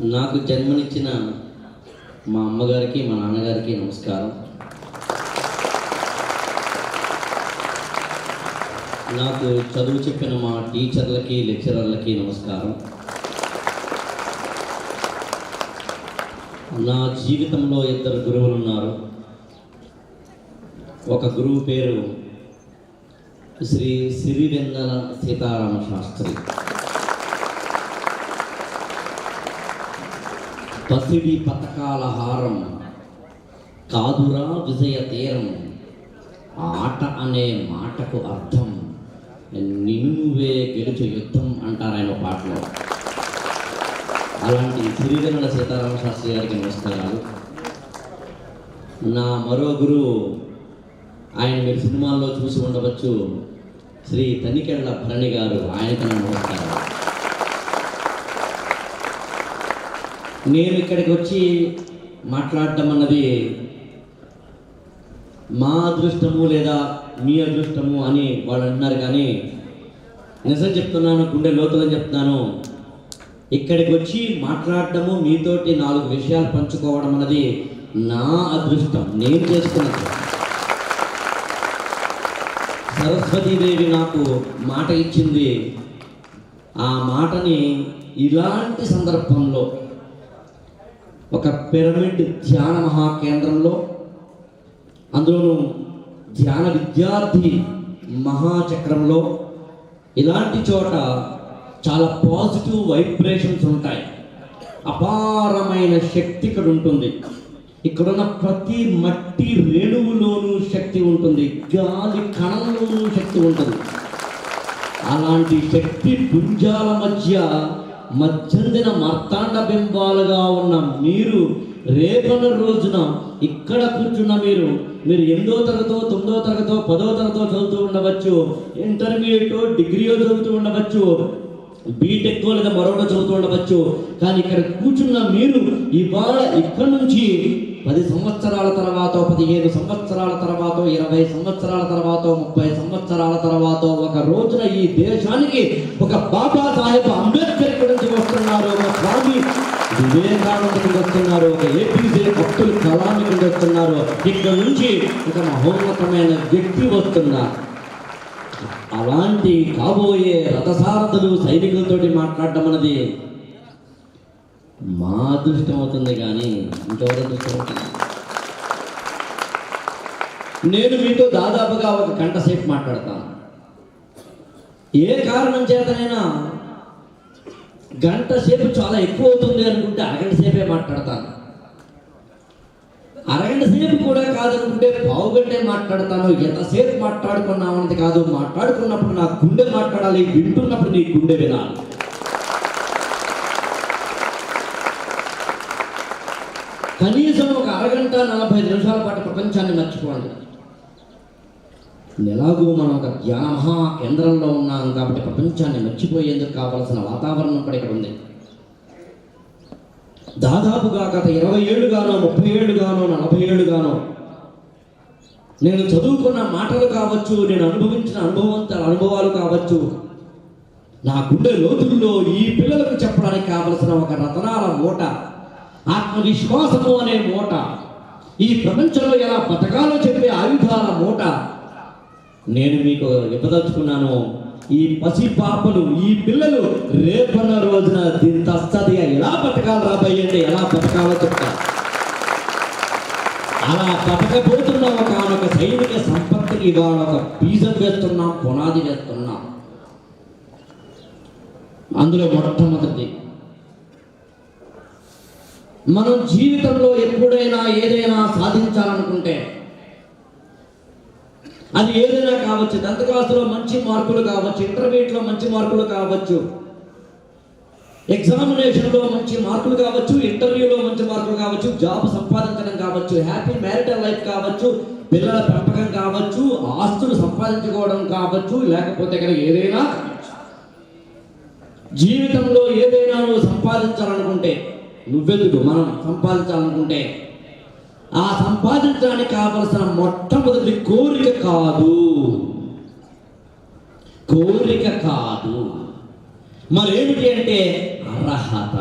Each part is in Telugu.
నాకు జన్మనిచ్చిన మా అమ్మగారికి మా నాన్నగారికి నమస్కారం. నాకు చదువు చెప్పిన మా టీచర్లకి లెక్చరర్లకి నమస్కారం. నా జీవితంలో ఇద్దరు గురువులు ఉన్నారు. ఒక గురువు పేరు శ్రీ సిరివెన్నెల సీతారామ శాస్త్రి. పసిడి పథకాల హారం కాదురా విజయ తీరం, ఆట అనే మాటకు అర్థం నిన్ను నువ్వే గెలుచు యుద్ధం అంటారు ఆయన పాటలో. అలాంటి సిరివెన్నెల సీతారామ శాస్త్రి గారికి నమస్కారాలు. నా మరో గురువు, ఆయన మీరు సినిమాల్లో చూసి ఉండవచ్చు, శ్రీ తనికెళ్ళ భరణి గారు, ఆయనకి నమస్కారం. నేను ఇక్కడికి వచ్చి మాట్లాడటం అన్నది మా అదృష్టము లేదా మీ అదృష్టము అని వాళ్ళు అంటున్నారు, కానీ నిజం చెప్తున్నాను, గుండె లోతులని చెప్తున్నాను. ఇక్కడికి వచ్చి మాట్లాడటము, మీతోటి 4 విషయాలు పంచుకోవడం అన్నది నా అదృష్టం, నేను చేసుకున్నది. సరస్వతీదేవి నాకు మాట ఇచ్చింది. ఆ మాటని ఇలాంటి సందర్భంలో ఒక పిరమిడ్ ధ్యాన మహాకేంద్రంలో, అందులోనూ ధ్యాన విద్యార్థి మహాచక్రంలో, ఇలాంటి చోట చాలా పాజిటివ్ వైబ్రేషన్స్ ఉంటాయి. అపారమైన శక్తి ఇక్కడ ఉంటుంది. ఇక్కడున్న ప్రతి మట్టి రేణువులోనూ శక్తి ఉంటుంది, గాలి కణంలోనూ శక్తి ఉంటుంది. అలాంటి శక్తి పుంజాల మధ్యందిన మార్తాండ బింబాలుగా ఉన్న మీరు రేపటి రోజున ఇక్కడ కూర్చున్న మీరు 8వ తరగతో 9వ తరగతో 10వ తరగతో చదువుతూ ఉండవచ్చు, ఇంటర్మీడియట్ డిగ్రీయో చదువుతూ ఉండవచ్చు, బీటెక్ లేదా మరొకటి చదువుతూ ఉండవచ్చు. కానీ ఇక్కడ కూర్చున్న మీరు ఇవాళ ఇక్కడ నుంచి 10 సంవత్సరాల తర్వాత, 15 సంవత్సరాల తర్వాత, 20 సంవత్సరాల తర్వాత, 30 సంవత్సరాల తర్వాత ఒక రోజున ఈ దేశానికి ఒక బాబాసాహెబ్ అంబేద్కర్ గురించి వస్తున్నారు, ఒక స్వామి వివేకానంద గురించి వస్తున్నారు, ఒక ఏపీజే అబ్దుల్ కలాం గురించి వస్తున్నారు. ఇక్కడ నుంచి ఒక మహోన్నతమైన వ్యక్తి వస్తున్నారు. అలాంటి కాబోయే రథసారథులు సైనికులతోటి మాట్లాడటం అన్నది మా అదృష్టం అవుతుంది, కానీ ఇంకెవరి అదృష్టం అవుతుంది? నేను మీతో దాదాపుగా 1 గంట సేపు మాట్లాడతాను. ఏ కారణం చేతనైనా గంట సేపు చాలా ఎక్కువ అవుతుంది అనుకుంటే అరగంట సేపే మాట్లాడతాను. అరగంట సేపు కూడా కాదనుకుంటే పావు గంటే మాట్లాడతాను. ఎంతసేపు మాట్లాడుకున్నామన్నది కాదు, మాట్లాడుకున్నప్పుడు నా గుండె మాట్లాడాలి, వింటున్నప్పుడు నీ గుండె వినాలి. కనీసం ఒక అరగంట 45 నిమిషాల పాటు ప్రపంచాన్ని మర్చిపోండి. ఎలాగో మనం ఒక ధ్యాన మహా కేంద్రంలో ఉన్నాం కాబట్టి ప్రపంచాన్ని మర్చిపోయేందుకు కావలసిన వాతావరణం కూడా ఇక్కడ ఉంది. దాదాపుగా గత 20 ఏళ్ళుగానో 30 ఏళ్ళుగానో 40 ఏళ్ళుగానో నేను చదువుకున్న మాటలు కావచ్చు, నేను అనుభవించిన అనుభవాలు కావచ్చు, నా గుండె లోతుల్లో ఈ పిల్లలకు చెప్పడానికి కావలసిన ఒక రతనాల మూట, ఆత్మవిశ్వాసము అనే మూట, ఈ ప్రపంచంలో ఎలా బతకాలో చెప్పే ఆయుధాల మూట నేను మీకు ఇవ్వదలుచుకున్నాను. ఈ పసి పాపలు, ఈ పిల్లలు రేపన్న రోజున దీని తస్తదిగా ఎలా బతకాలి రాబోయేంటి, ఎలా బతకాలో చెప్తారు. అలా బతకపోతున్న ఒక సైనిక సంపత్తికి ఇవాళ ఒక బీజం వేస్తున్నాం, పునాది వేస్తున్నాం. అందులో మొట్టమొదటి, మనం జీవితంలో ఎప్పుడైనా ఏదైనా సాధించాలనుకుంటే, అది ఏదైనా కావచ్చు, 10th క్లాసులో మంచి మార్కులు కావచ్చు, ఇంటర్మీడియట్లో మంచి మార్కులు కావచ్చు, ఎగ్జామినేషన్లో మంచి మార్కులు కావచ్చు, ఇంటర్వ్యూలో మంచి మార్కులు కావచ్చు, జాబ్ సంపాదించడం కావచ్చు, హ్యాపీ మ్యారిటల్ లైఫ్ కావచ్చు, పిల్లల పెంపకం కావచ్చు, ఆస్తులు సంపాదించుకోవడం కావచ్చు, లేకపోతే కనుక ఏదైనా కావచ్చు. జీవితంలో ఏదైనా నువ్వు సంపాదించాలనుకుంటే, నువ్వెందుకు మనం సంపాదించాలనుకుంటే, ఆ సంపాదించడానికి కావలసిన మొట్టమొదటి కోరిక కాదు, మరేమిటి అంటే అర్హత.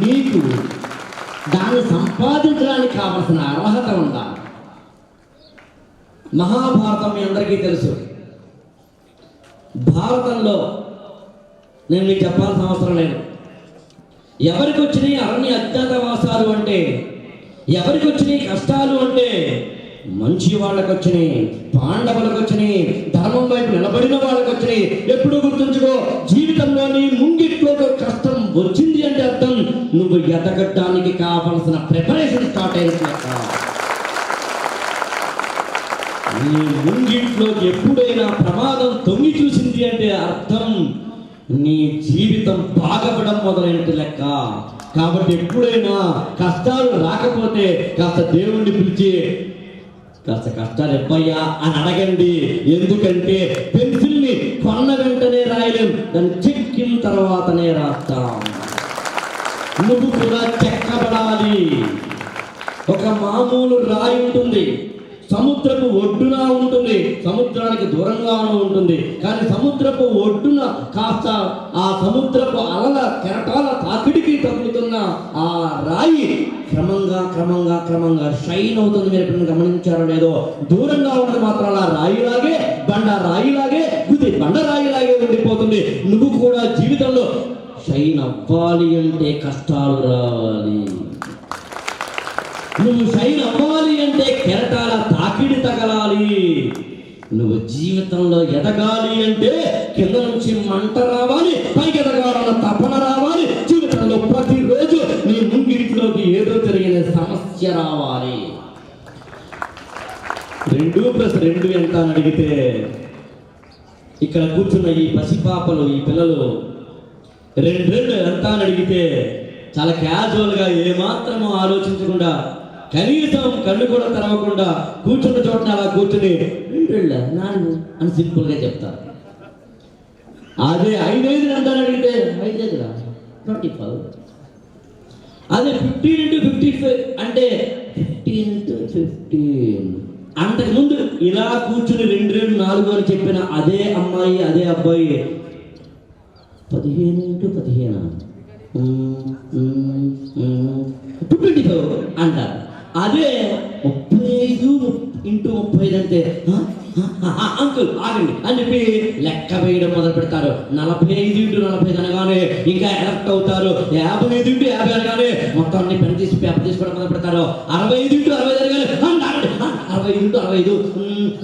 నీకు దాన్ని సంపాదించడానికి కావలసిన అర్హత ఉండాలి. మహాభారతం మీ అందరికీ తెలుసు. భారతంలో నేను మీకు చెప్పాల్సిన అవసరం లేదు. ఎవరికి వచ్చినాయి అరణ్య అజ్ఞాతవాసాలు అంటే, ఎవరికి వచ్చినాయి కష్టాలు అంటే మంచి వాళ్ళకు వచ్చినాయి, పాండవులకు వచ్చినాయి, ధర్మం వైపు నిలబడిన వాళ్ళకు వచ్చినాయి. ఎప్పుడు గుర్తుంచుకో, జీవితంలో నీ ముంగిట్లో కష్టం వచ్చింది అంటే అర్థం నువ్వు ఎదగడానికి కావలసిన ప్రిపరేషన్ స్టార్ట్ అయినట్లెక్క. నీ ముంగిట్లోకి ఎప్పుడైనా ప్రమాదం తొంగి చూసింది అంటే అర్థం నీ జీవితం బాగపడం మొదలైనట్టు లెక్క. కాబట్టి ఎప్పుడైనా కష్టాలు రాకపోతే కాస్త దేవుణ్ణి పిలిచి కాస్త కష్టాలు ఎప్పయ్యా అని అడగండి. ఎందుకంటే పెన్సిల్ని కొన్న వెంటనే రాయలేం, దాన్ని చెక్కిన తర్వాతనే రాస్తాం. నువ్వు కూడా చెక్కబడాలి. ఒక మామూలు రాయి ఉంటుంది, సముద్రపు ఒడ్డున ఉంటుంది, సముద్రానికి దూరంగానూ ఉంటుంది. కానీ సముద్రపు ఒడ్డున కాస్త ఆ సముద్రపు అలల కెరటాల తాకిడికి తగులుతున్న ఆ రాయి క్రమంగా క్రమంగా క్రమంగా షైన్ అవుతుంది. మీరు ఎప్పుడైనా గమనించారో లేదో, దూరంగా ఉన్నది మాత్రం అలా రాయిలాగే బండ రాయిలాగే గుది బండ రాయిలాగే ఉండిపోతుంది. నువ్వు కూడా జీవితంలో షైన్ అవ్వాలి అంటే కష్టాలు రావాలి. నువ్వు షైన్ అవ్వాలి అంటే కెరటాల తాకిడి తగలాలి. నువ్వు జీవితంలో ఎదగాలి అంటే కింద నుంచి మంట రావాలి, పైకి ఎదగాలన్న తపన రావాలి. జీవితంలో ప్రతిరోజు నీ ముంగిట్లోకి ఏదో జరిగిన సమస్య రావాలి. 2+2 ఎంత అని అడిగితే ఇక్కడ కూర్చున్న ఈ పసిపాపలు, ఈ పిల్లలు 2 ఎంత అని అడిగితే చాలా క్యాజువల్గా ఏమాత్రమో ఆలోచించకుండా, కనీసం కళ్ళు కూడా తెరవకుండా కూర్చున్న చోటన అలా కూర్చుని 2 4 అని సింపుల్గా చెప్తారు. అదే 5 ఎంత అని అడిగితే 5 25. అదే 15 × 55 అంటే 15 × 15. అంతకుముందు ఇలా కూర్చుని 2 4 అని చెప్పిన అదే అమ్మాయి అదే అబ్బాయి 15 × 15 25 అంటారు. అదే 35 × 35 అంటే అంకుల్ ఆగండి అని చెప్పి లెక్క వేయడం మొదలు పెడతారు. 45 × 45 అనగానే ఇంకా ఎలక్ట్ అవుతారు. 55 × 50 అనగానే మొత్తాన్ని పెన్ తీసి పేపర్ తీసుకోవడం మొదలు పెడతారు. 65 × 65 అనగానే 60 × 65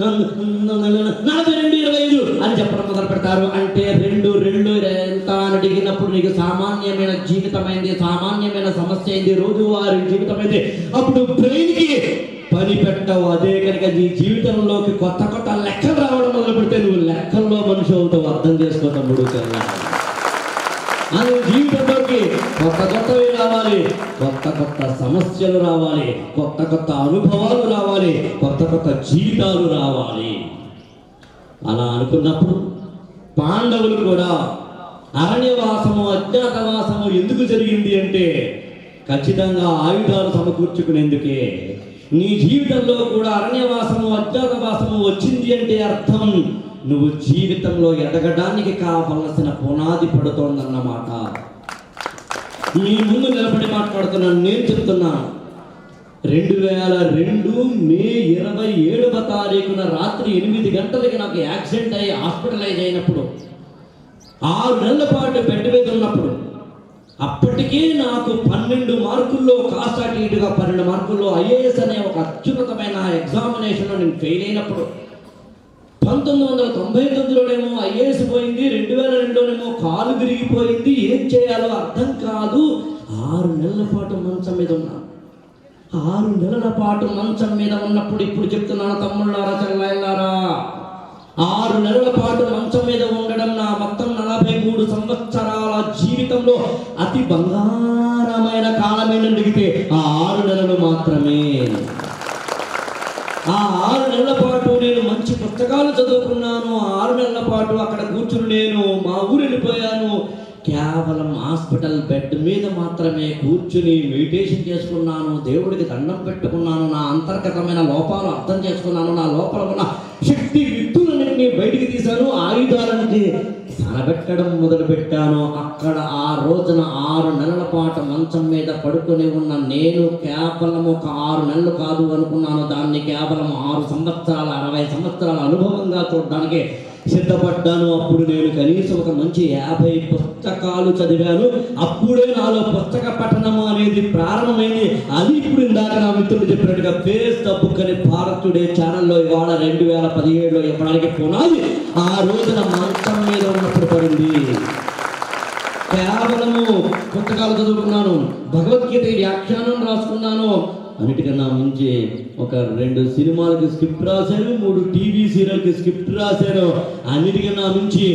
42 25 అని చెప్పడం మొదలు పెడతారు. అంటే 2 ఎంత అని అడిగినప్పుడు నీకు సామాన్యమైన జీవితమైంది, సామాన్యమైన సమస్య అయింది, రోజువారీ జీవితమైంది. అప్పుడు బ్రెయిన్కి పని పెట్టవు. అదే కనుక నీ జీవితంలోకి కొత్త కొత్త లెక్కలు రావడం మొదలు పెడితే నువ్వు లెక్కల్లో మనిషి అవుతావు. అర్థం చేసుకో తమ్ముడు. అది జీవితంలోకి కొత్త కొత్తవి రావాలి, కొత్త కొత్త సమస్యలు రావాలి, కొత్త కొత్త అనుభవాలు రావాలి, కొత్త కొత్త జీవితాలు రావాలి. అలా అనుకున్నప్పుడు పాండవులు కూడా అరణ్యవాసము అజ్ఞాతవాసము ఎందుకు జరిగింది అంటే ఖచ్చితంగా ఆయుధాలు సమకూర్చుకునేందుకే. నీ జీవితంలో కూడా అరణ్యవాసము అజ్ఞాతవాసము వచ్చింది అంటే అర్థం నువ్వు జీవితంలో ఎదగడానికి కావలసిన పునాది పడుతోందన్నమాట. నీ ముందు నిలబడి మాట్లాడుతున్నాను, నేను చెప్తున్నాను. 2002 మే 27వ తారీఖున రాత్రి 8 గంటలకి నాకు యాక్సిడెంట్ అయ్యి హాస్పిటలైజ్ అయినప్పుడు, 6 నెలల పాటు బెడ్ మీద ఉన్నప్పుడు, అప్పటికే నాకు 12 మార్కుల్లో కాస్త అటు ఇటుగా 12 మార్కుల్లో ఐఏఎస్ అనే ఒక అత్యున్నతమైన ఎగ్జామినేషన్లో నేను ఫెయిల్ అయినప్పుడు, 1999లోనేమో ఐఏఎస్ పోయింది, 2002లోనేమో కాలు విరిగిపోయింది, ఏం చేయాలో అర్థం కాదు. 6 నెలల పాటు మంచం మీద ఉన్నా. 6 నెలల పాటు మంచం మీద ఉన్నప్పుడు ఇప్పుడు చెప్తున్నాను తమ్ముళ్ళారా చెల్లెళ్ళారా, 6 నెలల పాటు మంచం మీద ఉండడం నా మొత్తం 43 సంవత్సరాల జీవితంలో అతి బంగారమైన కాలమేనని అడిగితే ఆ 6 నెలలు మాత్రమే. ఆ 6 నెలల పాటు నేను మంచి పుస్తకాలు చదువుకున్నాను. 6 నెలల పాటు అక్కడ కూర్చుని నేను మా ఊరు వెళ్ళిపోయాను. కేవలం హాస్పిటల్ బెడ్ మీద మాత్రమే కూర్చుని మెడిటేషన్ చేసుకున్నాను, దేవుడికి దండం పెట్టుకున్నాను, నా అంతర్గతమైన లోపాలు అర్థం చేసుకున్నాను, నా లోపల ఉన్న శక్తి విత్తులన్నింటినీ బయటికి తీశాను, ఆయుధాలన్నీ సనబెట్టడం మొదలుపెట్టానో అక్కడ ఆ రోజున 6 నెలల పాటు మంచం మీద పడుకొని ఉన్న నేను కేవలం ఒక 6 నెలలు కాదు అనుకున్నాను, దాన్ని కేవలం 6 సంవత్సరాల 60 సంవత్సరాల అనుభవంగా చూడడానికి సిద్ధపడ్డాను. అప్పుడు నేను కనీసం ఒక మంచి 50 పుస్తకాలు చదివాను. అప్పుడే నాలో పుస్తక పఠనం అనేది ప్రారంభమైంది. అది ఇప్పుడు ఇందాక నా మిత్రులు చెప్పినట్టుగా ఫేస్ ద బుక్ అని భారత్ టుడే ఛానల్లో ఇవాళ 2017లో ఇవ్వడానికి పునాది ఆ రోజున మంచం మీద ఉన్నప్పుడు పడింది. కేవలము పుస్తకాలు చదువుకున్నాను, భగవద్గీత వ్యాఖ్యానం రాసుకున్నాను, అన్నిటికన్నా మించి ఒక 2 సినిమాలకి స్క్రిప్ట్ రాశాను, 3 టీవీ సీరియల్కి స్క్రిప్ట్ రాశాను. అన్నిటికన్నా మించి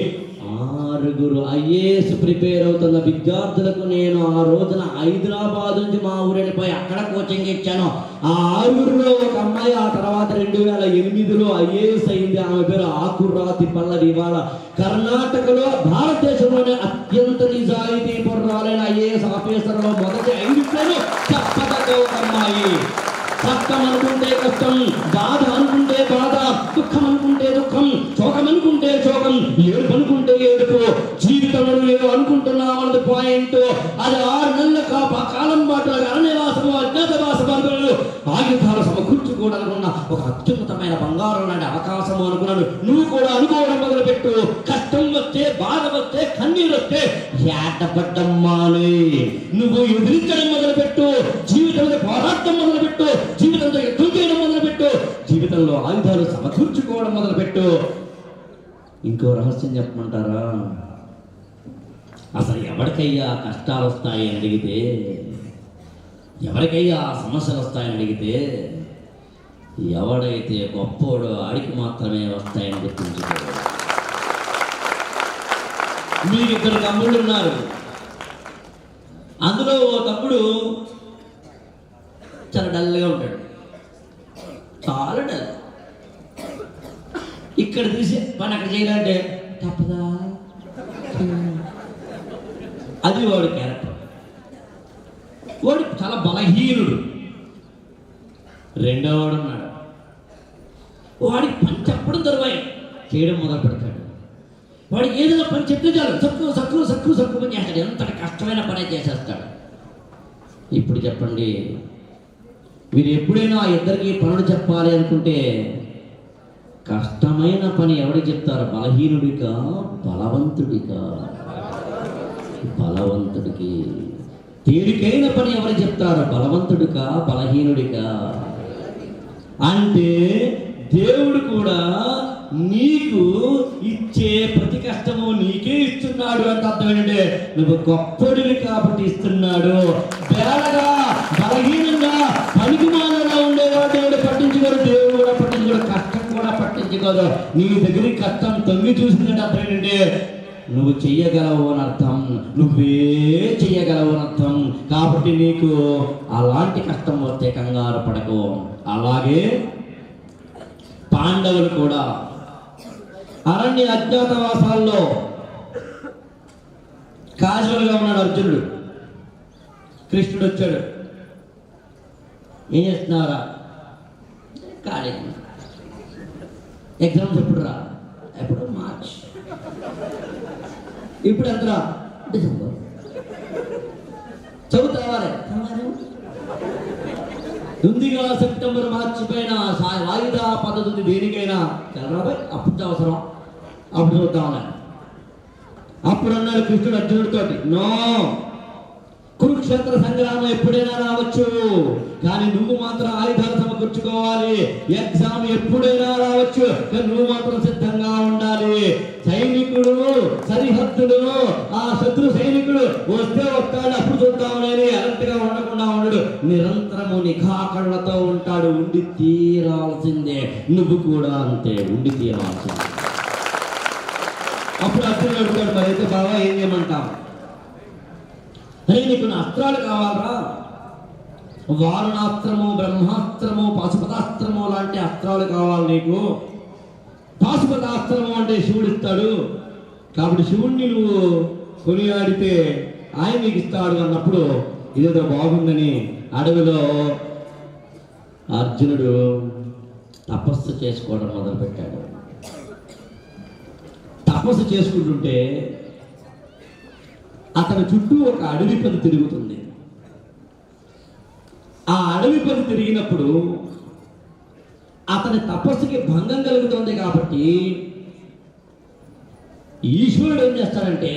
6 IAS ప్రిపేర్ అవుతున్న విద్యార్థులకు నేను ఆ రోజున హైదరాబాద్ నుంచి మా ఊరిపోయి అక్కడ కోచింగ్ ఇచ్చాను. ఆ 6లో ఒక అమ్మాయి ఆ తర్వాత 2008లో IAS అయింది. ఆమె పేరు ఆకురాతి పల్లవి. ఇవాళ కర్ణాటకలో భారతదేశంలోనే అత్యంత నిజాయితీ పరురాలైన IAS ఆఫీసర్లో మొదటి 5 పేరు చెప్పదగ్గ ఒక అమ్మాయి. కష్టం అనుకుంటే కష్టం, బాధ అనుకుంటే బాధ, దుఃఖం అనుకుంటే దుఃఖం, శోకం అనుకుంటే శోకం, ఏడుపు అనుకుంటే ఏడుపు, జీవితంలో నేను అనుకుంటున్నామన్నది పాయింట్. అది 6 నెలల కాలం పాటు అరణ్యవాసము అజ్ఞాతవాసము ఆయుధాలు సమకూర్చుకోవడాలనుకున్న ఒక అత్యున్నతమైన బంగారం లాంటి అవకాశము అనుకున్నాను. నువ్వు కూడా అనుకోవడం మొదలుపెట్టు. కష్టం వస్తే, బాధ వస్తే, కన్నీరు వస్తే ఏటపడ్డం మానే, నువ్వు ఎదిరించడం మొదలుపెట్టు. జీవితంలో పోరాటం మొదలుపెట్టు, జీవితంతో యుద్ధం చేయడం మొదలుపెట్టు, జీవితంలో ఆయుధాలు సమకూర్చుకోవడం మొదలుపెట్టు. ఇంకో రహస్యం చెప్పమంటారా? అసలు ఎవరికయ్యా కష్టాలు వస్తాయి అని అడిగితే, ఎవరికయ్యా సమస్యలు వస్తాయని అడిగితే, ఎవడైతే గొప్పోడో ఆడికి మాత్రమే వస్తాయని గుర్తుంచుకోవాలి. మీకు 2 తమ్ముళ్ళు ఉన్నారు. అందులో ఓ తమ్ముడు చాలా డల్గా ఉంటాడు, చాలా డల్. ఇక్కడ తీసి పని అక్కడ చేయాలంటే తప్పదా, అది వాడి క్యారెక్టర్. వాడు చాలా బలహీనుడు. రెండో వాడు ఉన్నాడు, వాడికి పని చెప్పడం తరువాయి చేయడం మొదలు పెడతాడు. వాడు ఏదైనా పని చెప్తే చాలు సక్కు సక్కు సక్కు సక్కు పని చేస్తాడు. ఎంత కష్టమైన పని చేసేస్తాడు. ఇప్పుడు చెప్పండి, మీరు ఎప్పుడైనా ఇద్దరికి పనులు చెప్పాలి అనుకుంటే కష్టమైన పని ఎవరికి చెప్తారు? బలహీనుడికా, బలవంతుడికా? బలవంతుడికి. తేలికైన పని ఎవరు చెప్తారు? బలవంతుడికా, బలహీనుడికా? అంటే దేవుడు కూడా నీకు ఇచ్చే ప్రతి కష్టము నీకే ఇస్తున్నాడు అంటే అర్థం ఏంటంటే నువ్వు గొప్పడివి కాబట్టి ఇస్తున్నాడు. బేలగా, బలహీనంగా, పనికిమాలగా ఉండేవాడు దేవుడు పట్టించుకోడు. దేవుడు కూడా పట్టించుకోడు, కష్టం కూడా పట్టించుకోదు. నీ దగ్గరికి కష్టం తొంగి చూసిందంటే అర్థం ఏంటంటే నువ్వు చెయ్యగలవు అని అర్థం, నువ్వే చెయ్యగలవు అని అర్థం. కాబట్టి నీకు అలాంటి కష్టం వస్తే కంగారు పడకు. అలాగే పాండవులు కూడా అరణ్య అజ్ఞాతవాసాల్లో కాజువల్గా ఉన్నాడు అర్జునుడు. కృష్ణుడు వచ్చాడు, ఏం చేస్తున్నారా? ఖాళీ. ఎగ్జామ్స్ ఎప్పుడు రా? ఎప్పుడు? మార్చ్. ఇప్పుడు ఎంతరా? డిసెంబర్. చదువుతావారే ఉందిగా. సెప్టెంబర్ మార్చి పైన వాయిదా పద్ధతి ఉంది దేనికైనా. చంద్రబాబు అప్పుడు అవసరం, అప్పుడు చూద్దామని. అప్పుడు అన్నాడు కృష్ణుడు అర్జునుడితో, నో, కురుక్షేత్ర సంగ్రామం ఎప్పుడైనా రావచ్చు, కానీ నువ్వు మాత్రం ఆయుధాలు సమకూర్చుకోవాలి. ఎగ్జామ్ ఎప్పుడైనా రావచ్చు, కానీ నువ్వు మాత్రం సిద్ధంగా ఉండాలి. సైనికుడు సరిహద్దులు, ఆ శత్రు సైనికుడు వస్తే వస్తాడు, అప్పుడు చూద్దామని అలర్ట్గా ఉండకుండా ఉండడు. నిరంతరము నిఘా కళ్ళతో ఉంటాడు. ఉండి తీరాల్సిందే. నువ్వు కూడా అంతే, ఉండి తీరాల్సిందే. అప్పుడు అర్జునుడు అడుగుతాడు, మరి అయితే బాబా ఏం చేయమంటాం? అరే నీకు నా అస్త్రాలు కావాలరా? వారుణాస్త్రము, బ్రహ్మాస్త్రము, పాశుపతాస్త్రము లాంటి అస్త్రాలు కావాలి నీకు. పాశుపతాస్త్రము అంటే శివుడు ఇస్తాడు, కాబట్టి శివుణ్ణి నువ్వు కొనియాడితే ఆయన నీకు ఇస్తాడు అన్నప్పుడు ఇదేదో బాగుందని అడవిలో అర్జునుడు తపస్సు చేసుకోవడం మొదలుపెట్టాడు. తపస్సు చేసుకుంటుంటే అతని చుట్టూ ఒక అడవి పది తిరుగుతుంది. ఆ అడవి పది తిరిగినప్పుడు అతని తపస్సుకి భంగం కలుగుతుంది కాబట్టి ఈశ్వరుడు ఏం చేస్తాడంటే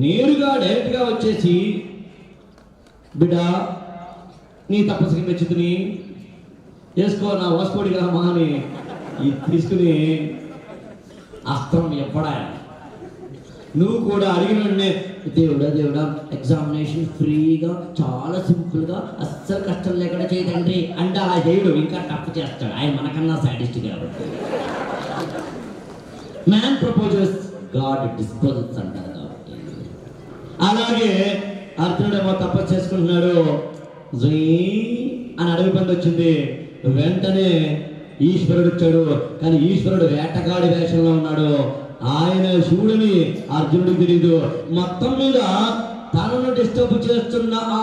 నేరుగా డైరెక్ట్గా వచ్చేసి, బిడ్డ నీ తపస్సుకి మెచ్చుకుని చేసుకో నా వాసుకోడిగా మా అని తీసుకుని అస్త్రం ఎవ్వడా. నువ్వు కూడా అడిగిన వెంటనే దేవుడా ఎగ్జామినేషన్ ఫ్రీగా చాలా సింపుల్గా అస్సలు కష్టం లేకుండా చేయదండి అంటే అలా చేయడు, ఇంకా టఫ్ చేస్తాడు. ఆయన మనకన్నా సాటిస్ట్ కాబట్టి. మ్యాన్ ప్రపోజెస్ గాడ్ డిస్పోజెస్ అంటారు కాబట్టి. అలాగే అర్జునుడేమో తపస్సు చేసుకుంటున్నాడు, అని అడవి పండు వచ్చింది. వెంటనే ఈశ్వరుడు వచ్చాడు. కానీ ఈశ్వరుడు వేటగాడి వేషంలో ఉన్నాడు. ఆయన శివుడిని అర్జునుడికి తెలియదు. మొత్తం మీద తనను డిస్టర్బ్ చేస్తున్న ఆ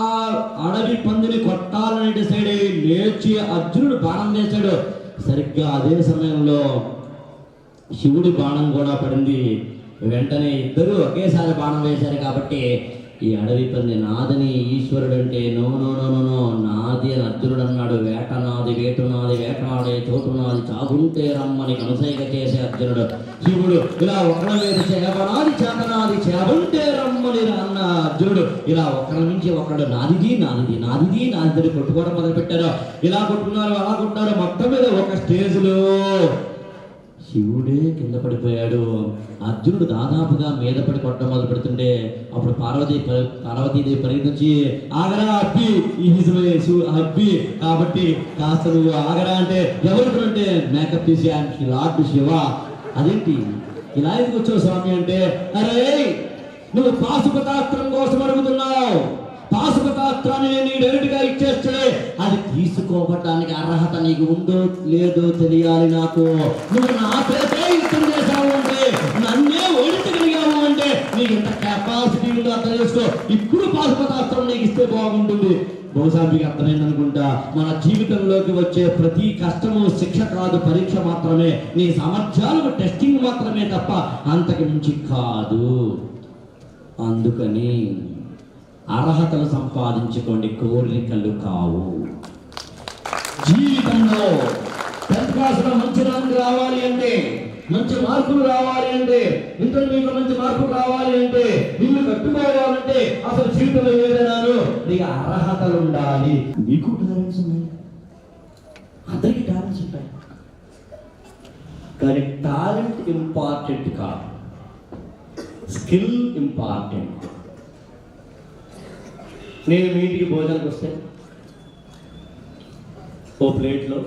అడవి పందిని కొట్టాలని డిసైడ్ అయ్యి లేచి అర్జునుడు బాణం వేశాడు. సరిగ్గా అదే సమయంలో శివుడి బాణం కూడా పడింది. వెంటనే ఇద్దరు ఒకేసారి బాణం వేశారు కాబట్టి ఈ అడవి పంది నాదని ఈశ్వరుడు అంటే no no no no no నాది అని అర్జునుడు అన్నాడు. వేట నాది, వేటు నాది, వేటనాడే చోటు నాది, చాగుంటే రమ్మని కనుసైగ చేసే అర్జునుడు. శివుడు ఇలా ఒకరి మీద చేపనాది, చేపనాది, చేపంటే రమ్మని అన్న అర్జునుడు ఇలా ఒకరి నుంచి ఒకడు నాదిది నాదిది నాదిది నాదిది కొట్టుకోవడం మొదలు పెట్టారు. ఇలా కొట్టుకున్నారు, అలా కొట్టున్నారు. మొత్తం మీద ఒక స్టేజ్లో శివుడే కింద పడిపోయాడు. అర్జునుడు దాదాపుగా మీద పడి కొట్టడం మొదలు పెడుతుంటే అప్పుడు పార్వతీదేవి పరిగెత్తి ఆగరా అబ్బి, అబ్బి కాబట్టి కాస్త నువ్వు ఆగరా అంటే ఎవరు అంటే మేకప్ తీసి ఆయనకి లార్డ్ శివ, అదేంటి ఇలా ఎందుకు వచ్చావు స్వామి అంటే, అరే నువ్వు పాశుపతాస్త్రం కోసం అడుగుతున్నావు, పాశుపతాస్త్రాన్ని నేను డైరెక్ట్గా ఇచ్చేస్తే అది తీసుకోవటానికి అర్హత నీకు ఉందో లేదో తెలియాలి నాకు. నువ్వు నా పేరే యుద్ధం చేశావు అంటే, నన్నే ఓడించగలిగావు అంటే నీకు ఎంత కెపాసిటీ ఉందో అర్థం చేసుకో. ఇప్పుడు పాశుపతాస్త్రం నీకు ఇస్తే బాగుంటుంది. బహుశా మీకు అర్థమైందనుకుంటా. మన జీవితంలోకి వచ్చే ప్రతి కష్టము శిక్ష కాదు, పరీక్ష మాత్రమే. నీ సామర్థ్యాలకు టెస్టింగ్ మాత్రమే తప్ప అంతకు మించి కాదు. అందుకని అర్హతలు సంపాదించుకోండి, కోరికలు కావు. జీవితంలో 10th క్లాస్లో మంచి ర్యాంక్ రావాలి అంటే, మంచి మార్కులు రావాలి అంటే, ఇంటర్వ్యూలో మంచి మార్కులు రావాలి అంటే, ఇల్లు కట్టుకోవాలంటే, అసలు జీవితంలో ఏదైనాను నీకు అర్హతలు ఉండాలి. నీకు టాలెంట్స్ ఉన్నాయి, అందరికీ టాలెంట్స్ ఉంటాయి. కానీ టాలెంట్ ఇంపార్టెంట్ కాదు, స్కిల్ ఇంపార్టెంట్. నేను మీ ఇంటికి భోజనానికి వస్తే ఓ ప్లేట్లో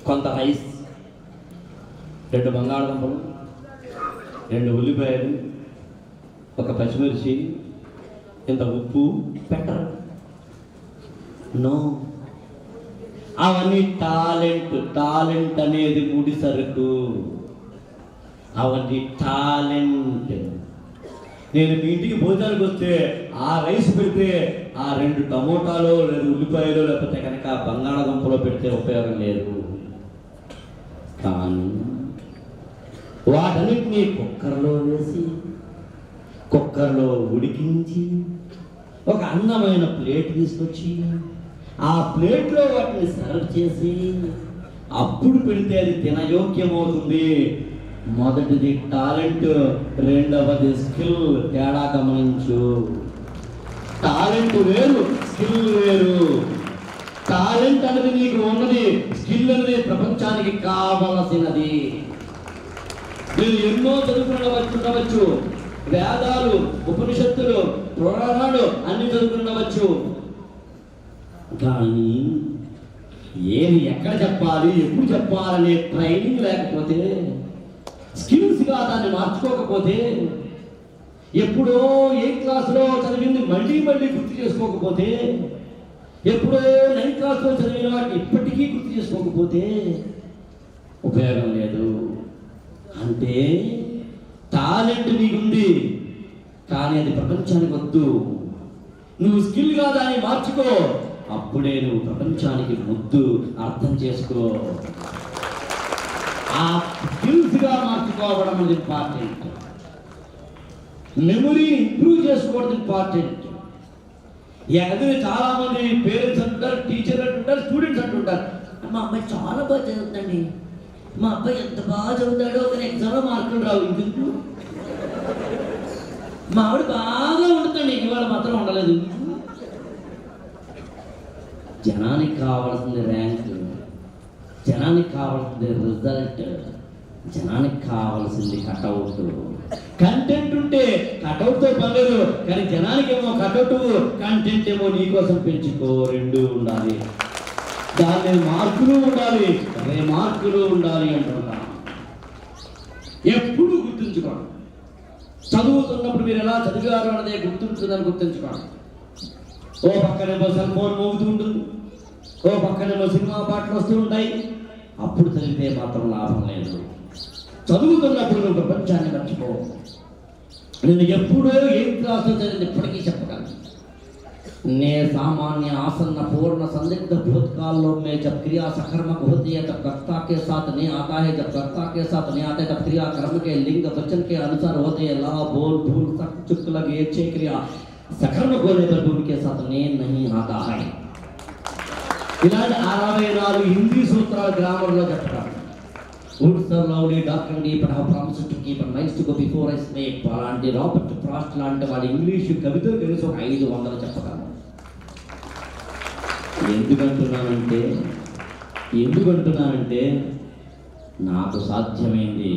కొంత రైస్, 2 బంగాళదుంపలు, 2 ఉల్లిపాయలు, ఒక పచ్చిమిర్చి, ఇంత ఉప్పు పెట్టరు. నో, అవన్నీ టాలెంట్. టాలెంట్ అనేది ముడి సరుకు, అవన్నీ టాలెంట్. నేను మీ ఇంటికి భోజనానికి వస్తే ఆ రైస్ పెడితే ఆ 2 టమోటాలు లేదా ఉల్లిపాయలు లేకపోతే కనుక బంగాళాదుంపలో పెడితే ఉపయోగం లేదు. కానీ వాటన్నిటినీ కుక్కర్లో వేసి, కుక్కర్లో ఉడికించి, ఒక అందమైన ప్లేట్ తీసుకొచ్చి ఆ ప్లేట్లో వాటిని సర్వ్ చేసి అప్పుడు పెడితే అది తినయోగ్యమవుతుంది. మొదటిది టాలెంట్, రెండవది స్కిల్. తేడా గమనించు. టాలెంట్ వేరు, స్కిల్ వేరు. టాలెంట్ అనేది నీకు ఉన్నది, స్కిల్ అనేది ప్రపంచానికి కావలసినది. మీరు ఎన్నో చదువుకున్నవచ్చు, వేదాలు, ఉపనిషత్తులు, పురాణాలు అన్ని చదువుకున్నవచ్చు. కానీ ఏది ఎక్కడ చెప్పాలి, ఎప్పుడు చెప్పాలనే ట్రైనింగ్ లేకపోతే, స్కిల్స్గా దాన్ని మార్చుకోకపోతే, ఎప్పుడో ఏ క్లాసులో చదివింది మళ్ళీ గుర్తు చేసుకోకపోతే, ఎప్పుడో 9th క్లాస్లో చదివిన వాటిని ఇప్పటికీ గుర్తు చేసుకోకపోతే ఉపయోగం లేదు. అంటే టాలెంట్ నీకుంది, కానీ అది ప్రపంచానికి వద్దు. నువ్వు స్కిల్గా దాన్ని మార్చుకో, అప్పుడే నువ్వు ప్రపంచానికి ముద్దు. అర్థం చేసుకో. ఆ స్కిల్స్గా మార్చుకోవడం అనేది ఇంపార్టెంట్. మెమొరీ ఇంప్రూవ్ చేసుకోవడం ఇంపార్టెంట్. ఎదురు చాలా మంది పేరెంట్స్ అంటుంటారు, టీచర్లు అంటుంటారు, స్టూడెంట్స్ అంటుంటారు, మా అబ్బాయి చాలా బాగా చదువుతుందండి, మా అబ్బాయి ఎంత బాగా చదువుతాడో కానీ ఎగ్జామ్లో మార్కులు రావు. ఇందుకు మా ఆవిడ బాగా ఉంటుందండి, ఇవాళ మాత్రం ఉండలేదు. జనానికి కావాల్సింది ర్యాంక్, జనానికి కావాల్సింది రిజల్ట్, జనానికి కావాల్సింది కటౌట్. కంటెంట్ ఉంటే కటౌట్తో పర్లేదు, కానీ జనానికి ఏమో కటౌట్, కంటెంట్ ఏమో నీకోసం పెంచుకో. రెండు ఉండాలి, దాని మార్కులు ఉండాలి, అదే మార్కులు ఉండాలి అంటున్నా. ఎప్పుడు గుర్తుంచుకోండి, చదువుతున్నప్పుడు మీరు ఎలా చదివారు అన్నదే గుర్తుంటుందని గుర్తుంచుకోండి. ఓ పక్కనేమో సెల్ ఫోన్ మోగుతూ ఉంటుంది, ఓ పక్కనేమో సినిమా పాటలు వస్తూ ఉంటాయి. అప్పుడు చదివితే మాత్రం లాభం లేదు. చదువుతున్నప్పుడు నువ్వు ప్రపంచాన్ని మర్చిపో. నేను ఎప్పుడో ఏం క్లాసులో చదివింది ఇప్పటికీ చెప్పగలను. ने सामान्य आसन पूर्ण संदिग्ध भूतकालों में जब क्रिया सकर्मक होती है तब कर्ता के साथ नहीं आता है, जब कर्ता के साथ नहीं आते तब क्रिया कर्म के लिंग वचन के अनुसार होते हैं. ला बोल भूल सक चुक लगे छे क्रिया सकर्मक होने पर उनके साथ नहीं आता है. इलाज 64 हिंदी सूत्राలు గ్రామర్ లో చెప్తారు. Woods are lovely, dark and deep, and have promised to keep and minds to go before I snake. అలాంటి రాబర్ట్ ఫ్రాస్ట్ లాంటి వాడి ఇంగ్లీషు కవితలు కలిసి ఒక 500 చెప్పగలను. ఎందుకంటున్నానంటే నాకు సాధ్యమైంది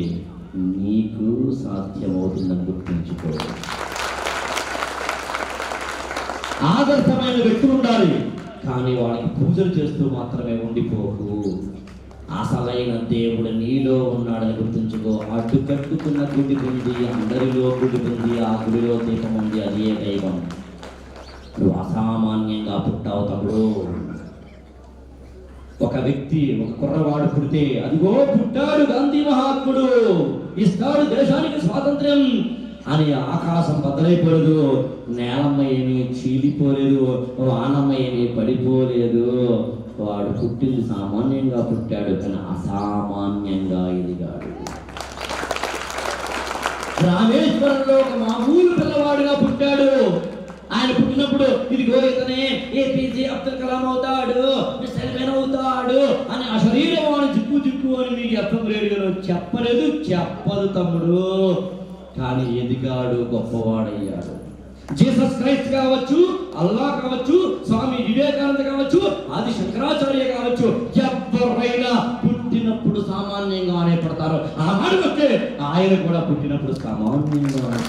నీకు సాధ్యమవుతుందని గుర్తుంచుకో. ఆదర్శమైన వ్యక్తులు ఉండాలి, కానీ వాడికి పూజలు చేస్తూ మాత్రమే ఉండిపోకు. అసలైన దేవుడు నీలో ఉన్నాడని గుర్తుంచుకో. అడ్డు కట్టుకున్న గుడి ఉంది, అందరిలో గుడి ఉంది, ఆ గుడిలో దీపం ఉంది, అదే దైవం. నువ్వు అసామాన్యంగా పుట్టావు తమ్ముడు. ఒక వ్యక్తి, ఒక కుర్రవాడు పుడితే అదిగో పుట్టాడు గాంధీ మహాత్ముడు, ఇస్తాడు దేశానికి స్వాతంత్ర్యం అని ఆకాశం బద్దలైపోలేదు, నేలమ్మ ఏమీ చీలిపోలేదు, వానమ్మ ఏమీ పడిపోలేదు. వాడు పుట్టింది సామాన్యంగా పుట్టాడు, కానీ అసామాన్యంగా ఎదిగాడు. రామేశ్వరంలో ఒక మామూలు పిల్లవాడుగా పుట్టాడు. ఆయన పుట్టినప్పుడు ఇదిగో ఇతనే ఏపీజే అబ్దుల్ కలాం అవుతాడు, మిస్టర్ అవుతాడు అని ఆ శరీరం వాడు జిక్కు జిక్కు అని మీకు ఎఫ్ఎం రేడియోలో చెప్పలేదు, చెప్పదు తమ్ముడు. కానీ ఎదిగాడు, గొప్పవాడయ్యాడు. జీసస్ క్రైస్ట్ కావచ్చు, అల్లా కావచ్చు, స్వామి వివేకానంద కావచ్చు, ఆది శంకరాచార్య కావచ్చు, ఎవరైనా పుట్టినప్పుడు సామాన్యంగానే పడతారు. ఆ మాట వస్తే ఆయన కూడా పుట్టినప్పుడు సామాన్యంగానే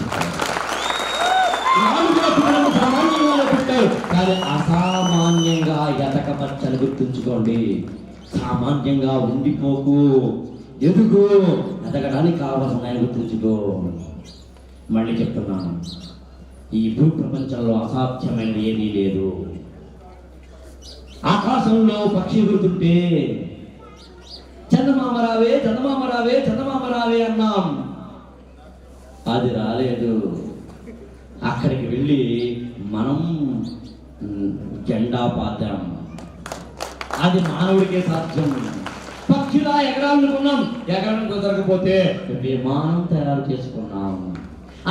పుట్టారు, కానీ అసామాన్యంగా ఎదగవచ్చని గుర్తుంచుకోండి. సామాన్యంగా ఉండిపోకు, ఎదుగు. ఎదగడానికి కావాల్సిన గుర్తుంచుకో. మళ్ళీ చెప్తున్నాను, ఈ భూ ప్రపంచంలో అసాధ్యమైనది ఏదీ లేదు. ఆకాశంలో పక్షి ఎగురుతుంటే చందమామ రావే, చందమామ రావే, చందమామ రావే అన్నాం, అది రాలేదు. అక్కడికి వెళ్ళి మనం జెండా పాతాం, అది మానవుడికే సాధ్యం. పక్షిలా ఎగరాలనుకున్నాం, ఎగరడం కుదరకపోతే విమానం తయారు చేసుకున్నాం.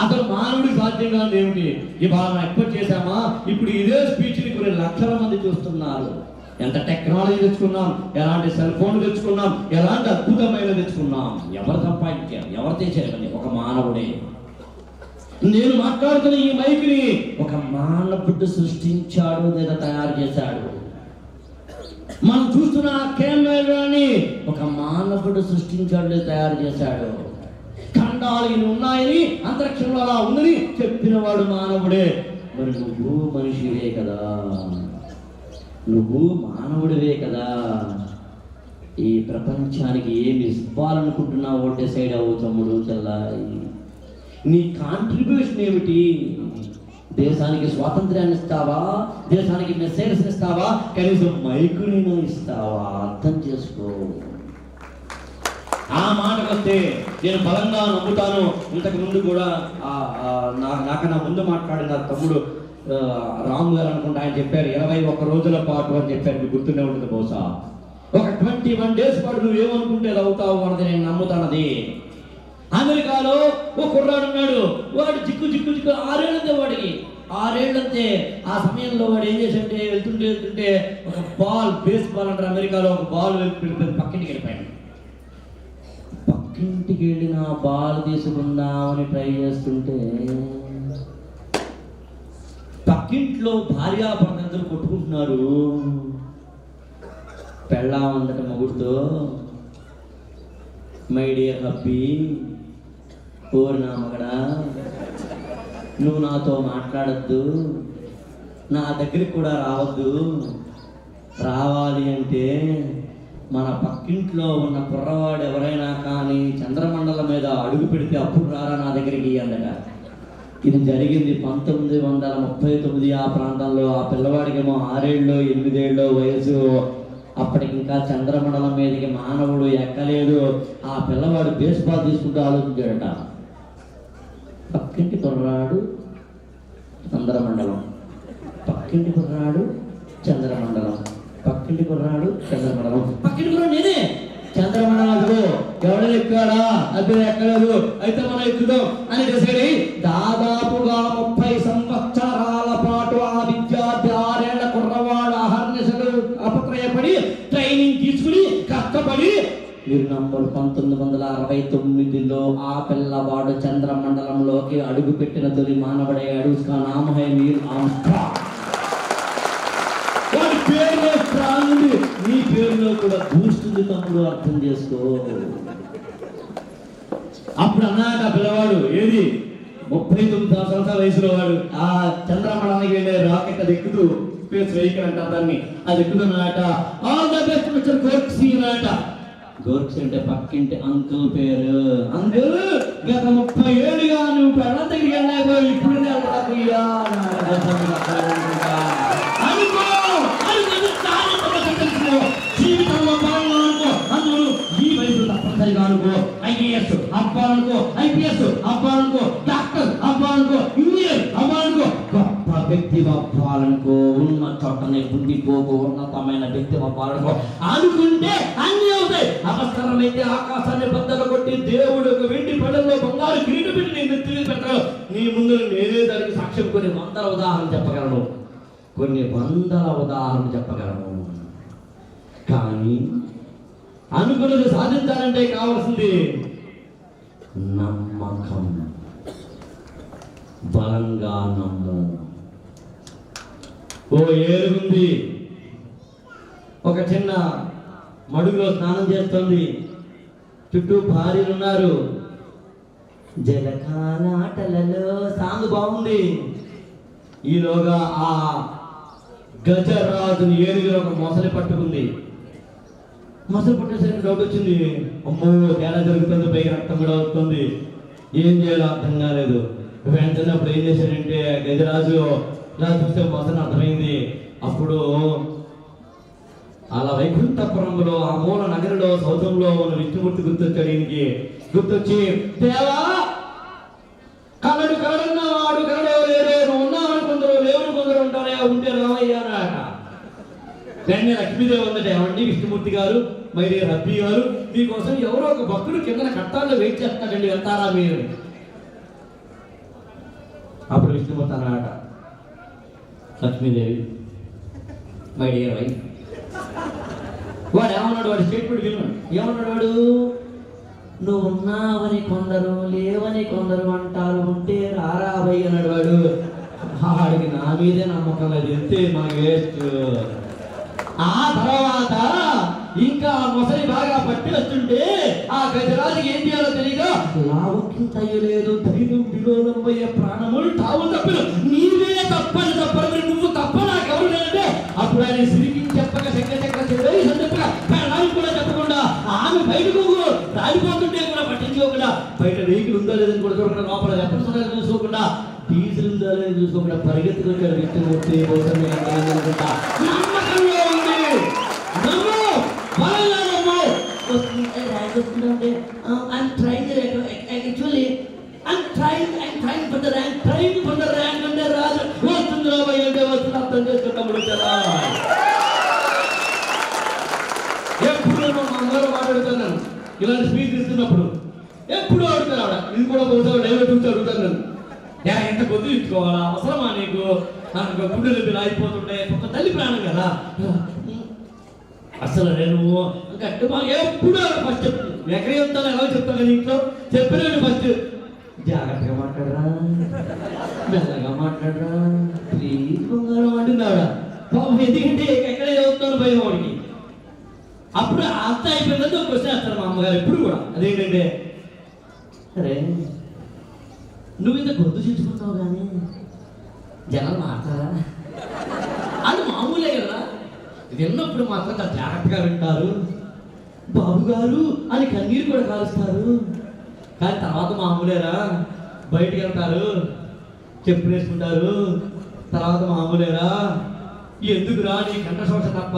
అసలు మానవుడికి సాధ్యంగా ఏమిటి? ఇవాళ ఎక్స్పెక్ట్ చేశామా? ఇప్పుడు ఇదే స్పీచ్ని కొన్ని లక్షల మంది చూస్తున్నారు. ఎంత టెక్నాలజీ తెచ్చుకున్నాం, ఎలాంటి సెల్ ఫోన్ తెచ్చుకున్నాం, ఎలాంటి అద్భుతమైన తెచ్చుకున్నాం. ఎవరు సంపాదించారు, ఎవరు తెచ్చారని? ఒక మానవుడే. నేను మాట్లాడుతున్న ఈ మైక్ని ఒక మానవుడు సృష్టించాడు లేదా తయారు చేశాడు. మనం చూస్తున్న ఆ కెమెరాని ఒక మానవుడు సృష్టించాడు లేదా తయారు చేశాడు. ఖండాలు ఇన్ని ఉన్నాయని, అంతరిక్షంలో అలా ఉందని చెప్పినవాడు మానవుడే. మరి నువ్వు మనిషివే కదా, నువ్వు మానవుడివే కదా. ఈ ప్రపంచానికి ఏమి ఇవ్వాలనుకుంటున్నావు డిసైడ్ అవ్వు తమ్ముడు, చెల్లాయి. నీ కాంట్రిబ్యూషన్ ఏమిటి? దేశానికి స్వాతంత్ర్యాన్ని ఇస్తావా? దేశానికి మెసేజెస్ ఇస్తావా? కనీసం మైకుని ఇస్తావా? అర్థం చేసుకో. ఆ మాటకు వస్తే నేను బలంగా నమ్ముతాను. ఇంతకు ముందు కూడా నాకన్నా ముందు మాట్లాడిన తమ్ముడు రాము గారు అనుకుంటా, ఆయన చెప్పారు 21 రోజుల పాటు అని చెప్పారు. మీకు గుర్తుండే ఉంటుంది బహుశా. ఒక 21 days పాటు నువ్వేమనుకుంటే అది అవుతావు అన్నది నేను నమ్ముతానది. అమెరికాలో ఒక కుర్రాడు ఉన్నాడు, వాడు చిక్కు 6 వాడికి 6 ఆ సమయంలో వాడు ఏం చేశాడంటే వెళ్తుంటే ఒక బేస్ బాల్ అంటారు అమెరికాలో, ఒక బాల్ పక్కింటికి వెళ్ళిపోయాడు. పక్కింటికి వెళ్ళిన బాల్ తీసుకుందామని ట్రై చేస్తుంటే పక్కింట్లో భార్యాభర్తలు కొట్టుకుంటున్నారు. పెళ్ళామందట మొగుడుతో, మై డియర్ హబ్బీ, ఓరి నా మగడా, నువ్వు నాతో మాట్లాడద్దు, నా దగ్గరికి కూడా రావద్దు, రావాలి అంటే మన పక్కింట్లో ఉన్న కుర్రవాడు ఎవరైనా కానీ చంద్రమండలం మీద అడుగు పెడితే అప్పుడు రారా నా దగ్గరికి అందట. ఇది జరిగింది 1939 ఆ ప్రాంతంలో. ఆ పిల్లవాడికేమో 6 ఏళ్ళు 8 ఏళ్ళు వయసు. అప్పటికి ఇంకా చంద్రమండలం మీదకి మానవుడు ఎక్కలేదు. ఆ పిల్లవాడు బేస్బాల్ తీసుకుంటూ ఆలోచించాడట, పక్కింటి కుర్రాడు చంద్రమండలం, పక్కింటి కుర్రాడు చంద్రమండలం, పక్కింటి కుర్రాడు చంద్రమండలం, పక్కింటి కుర్రాడు నేనే చంద్రమండలంలో ఎవడని ఎక్కాడా, అది ఎక్కలేదు, అయితే మనం ఎక్కుదాం అని డిసైడ్. దాదాపుగా 30 సంవత్సరాల పాటు ఆ విద్యార్థి 6 ఏళ్ల కుర్రవాడు అహర్నిశలు అపత్రయపడి ట్రైనింగ్ తీసుకుని కష్టపడి మీరు నంబర్ 1969లో ఆ పిల్లవాడు చంద్రమండలంలోకి అడుగు పెట్టిన తొలి మానవుడయ్యాడు. ఉస్కా నామ్ హై నీల్ ఆమ్స్ట్రాంగ్. వాడి పేరులో స్ట్రాంగ్ ఉంది, నీ పేరులో కూడా బూస్ట్ ఉంది తమ్ముడు, అర్థం చేసుకో. అప్పుడు అన్నాక పిల్లవాడు, ఏది 39 సంవత్సరాల వయసులో వాడు ఆ చంద్రమండలానికి వెళ్ళే రాకెట్ అది ఎక్కుతూ, స్పేస్ వెహికల్ అంట దాన్ని, అది ఎక్కుతున్నట. ఆల్ ద బెస్ట్ మిస్టర్ గోర్క్సీ అన్నట. గోర్క్సీ అంటే పక్కింటి అంకుల్ పేరు. అంకుల్, గత 30 ఏళ్ళుగా నువ్వు పెళ్ళ దగ్గరికి వెళ్ళావు, ఇప్పుడు జీవితంలో బాగా అనుకో, అందులో ఈ వయసు తప్పనిసరిగా అనుకో. ఐఏఎస్ అవ్వాలనుకో, ఐపీఎస్ అవ్వాలనుకో, డాక్టర్ అవ్వాలనుకో, ఇంజనీర్ అవ్వాలనుకో, గొప్ప వ్యక్తి అవ్వాలనుకో, ఉన్న చోటనే గుండిపోకు, ఉన్నతమైన వ్యక్తి అవ్వాలనుకో అనుకుంటే అన్ని అవుతాయి. అవసరమైతే ఆకాశాన్ని బద్దలు కొట్టి దేవుడు ఒక వెండి పళ్ళల్లో బంగారు కిరీటం పెట్టి నేను నెత్తిని పెట్టాను. నీ ముందు నేనే దానికి సాక్ష్యం కొన్ని 100 ఉదాహరణ చెప్పగలను, కొన్ని 100 ఉదాహరణ చెప్పగలను. కానీ అనుకున్నది సాధించాలంటే కావాల్సింది నమ్మకం. బలంగా నమ్ము. ఓ ఏరుగుంది, ఒక చిన్న మడుగులో స్నానం చేస్తుంది, చుట్టూ భార్యలు ఉన్నారు. జలకాలాటలలో సాంగ్ బాగుంది. ఈలోగా ఆ గజరాజుని ఏనుగులో ఒక మొసలి పట్టుకుంది. మొసలి పట్టేసరికి డౌట్ వచ్చింది, అమ్మో తేడా జరుగుతుంది, పైకి రక్తం కూడా వస్తుంది, ఏం చేయాలో అర్థం కాలేదు. వెంటనే అప్పుడు ఏం చేశాడంటే గజరాజు ఇలా చూస్తే మొసలి అర్థమైంది. అప్పుడు అలా వైకుంఠపురంలో ఆ మూల నగరిలో సౌధంలో ఉన్న విష్ణుమూర్తి గుర్తొచ్చాడు. ఈయనకి గుర్తొచ్చి, దేవా కలడు కలడున్నవాడు కలడో లేడే, నువ్వు ఉన్నావని కొందరు లేవని కొందరు ఉంటారా, ఉంటే రామయ్య అన్నాక. వెంటనే లక్ష్మీదేవి ఉందట, ఏమండి విష్ణుమూర్తి గారు, మై డియర్ హబ్బీ గారు, మీకోసం ఎవరో ఒక భక్తుడు కింద కట్టాల్లో వెయిట్ చేస్తాడండి, వెళ్తారా మీరు? అప్పుడు విష్ణుమూర్తి అన్నాడట, లక్ష్మీదేవి మై డియర్ వైఫ్. వాడు ఏమన్నాడు, వాడు స్టేట్మెంట్ విన్నాడు. ఏమన్నాడు వాడు, నువ్వు ఉన్నావని కొందరు లేవని కొందరు అంటారు, ఉంటే రారా వై అన్నాడు వాడు. వాడికి నా మీదే నమ్మకం లేదు, ఎంతే మనకి వేస్ట్. ఆ తర్వాత ఇంకా మొసలి బాగా పట్టి వస్తుంటే ఆ గజరాజుకి ఏం చేయాలో తెలియక, లావుకింతయ్యలేదు ధైర్యం విలోలంబయ్యే ప్రాణములు తావు తప్పను, నీవే తప్పని తప్పని నువ్వు తప్ప నాకెవరు లేదంటే అప్పుడు ఆయన సిరికి చెప్పక చక్ర చెప్పక పెళ్ళానికి కూడా చెప్పకుండా ఆమె బయటకు రాలిపోతుంటే కూడా పట్టించుకోకుండా, బయట వెహికల్ ఉందో లేదని కూడా చూడకుండా, లోపల ఎక్కడ చూసుకోకుండా, డీజిల్ ఉందో లేదని చూసుకోకుండా పరిగెత్తుకొచ్చాడు విష్ణుమూర్తి కోసం. నమ్మకంలో ఉంది, నమ్ము, బలంగా నమ్ము. వస్తుందంటే I'm trying actually I'm trying for the rank అంటే రాదు, వస్తుంది రాబోయే అంటే వస్తుంది, అర్థం చేసుకుంటాం. ఇలాంటి స్పీచ్ ఇస్తున్నప్పుడు ఎప్పుడు అడుగుతారు ఆవిడ. ఇది కూడా బహుశా డైవర్ట్ చూసి అడుగుతాను నన్ను, ఎంత కొద్ది ఇచ్చుకోవాలా, అవసరమా నీకు, గుండెలు రాయిపోతుంటే ఒక తల్లి ప్రాణం కదా. అసలు నేను గట్టి ఎప్పుడు ఫస్ట్ ఎక్కడికి వెళ్తాను ఎలా చెప్తాను కదా ఇంట్లో చెప్పినాడు ఫస్ట్ జాగ్రత్తగా మాట్లాడరా, మెల్లగా మాట్లాడరా, ప్లీజ్ బంగారం అంటుంది ఆవిడ. పాపం ఎందుకంటే ఎక్కడ చదువుతాను భయం వాడికి. అప్పుడు అంత అయిపోయిందంటే ఒక క్వశ్చన్ వేస్తారు మా అమ్మగారు ఎప్పుడు కూడా, అదేంటంటే అరే నువ్వు ఇంత గొంతు చించుకుంటావు కానీ జనాలు మాట్లాడరా, అది మామూలే కదా. విన్నప్పుడు మాత్రం చాలా జాగ్రత్తగా వింటారు, బాబు గారు అని కన్నీరు కూడా కాలుస్తారు. కానీ తర్వాత మామూలేరా, బయటికి వెళ్తారు, చెప్పులు వేసుకుంటారు, తర్వాత మామూలేరా. ఎందుకురా నీ గంట శోష తప్ప,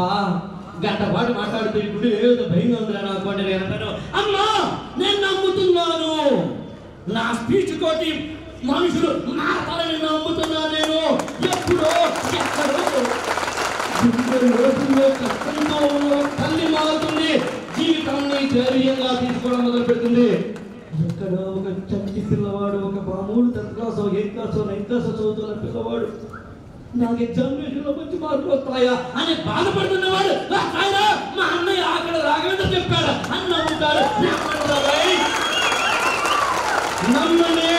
గంట పాటు మాట్లాడుతూ ఇప్పుడు ఏదో భయంగా ఉందిరా నాకు అంటే నేను అంటాను, అమ్మా నేను నమ్ముతున్నాను, నా స్పీచ్ తోటి మనుషులు మాట్లాడాలని నమ్ముతున్నా నేను. ఎప్పుడో ఎక్కడో రోజుల్లో కష్టంతో తల్లి మారుతుంది, జీవితాన్ని ధైర్యంగా తీసుకోవడం మొదలు పెడుతుంది. ఎక్కడో ఒక చంటి పిల్లవాడు, ఒక మామూలు 10th class 8th class 9th class చదువుతున్న పిల్లవాడు నాకు ఎగ్జామినేషన్ లో మంచి మార్కులు వస్తాయా అని బాధపడుతున్నవాడు మా అన్నయ్య అక్కడ రాఘవేంద్ర చెప్పాడు అని నమ్ముతాడు. నమ్మండి,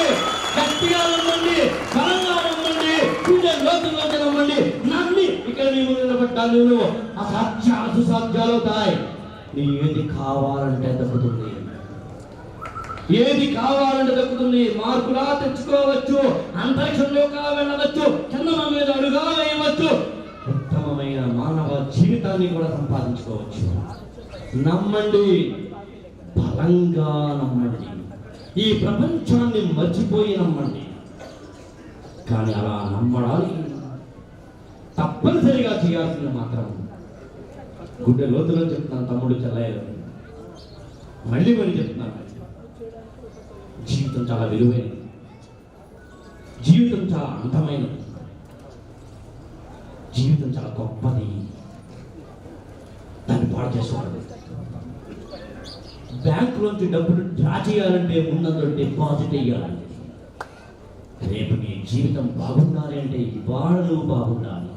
గట్టిగా నమ్మండి, బలంగా నమ్మండి, గుండె లోతుల్లోకి నమ్మండి. నమ్మి ఇక్కడ నీ ముందు నిలబడ్డాను, అసాధ్యాలు సుసాధ్యాలు అవుతాయి. నీ ఏది కావాలంటే దక్కుతుంది, ఏది కావాలంటే దక్కుతుంది. మార్కులా తెచ్చుకోవచ్చు, అంతరిక్షంలోకి వెళ్ళవచ్చు, చంద్రమ మీద అడుగా వేయవచ్చు, ఉత్తమమైన మానవ జీవితాన్ని కూడా సంపాదించుకోవచ్చు. నమ్మండి, బలంగా నమ్మండి, ఈ ప్రపంచాన్ని మర్చిపోయి నమ్మండి. కానీ అలా నమ్మడానికి తప్పనిసరిగా చేయాల్సింది మాత్రం గుండె లోతులో చెప్తున్నాను తమ్ముడు చెల్లయ్యలు, మళ్ళీ చెప్తున్నాను, జీవితం చాలా విలువైనది, జీవితం చాలా అందమైనది, జీవితం చాలా గొప్పది. దాన్ని పాడు చేసుకోవాలి. బ్యాంకులోంచి డబ్బులు డ్రా చేయాలంటే ముందు డిపాజిట్ వేయాలి. రేపు నీ జీవితం బాగుండాలి అంటే ఇవాళ నువ్వు బాగుండాలి.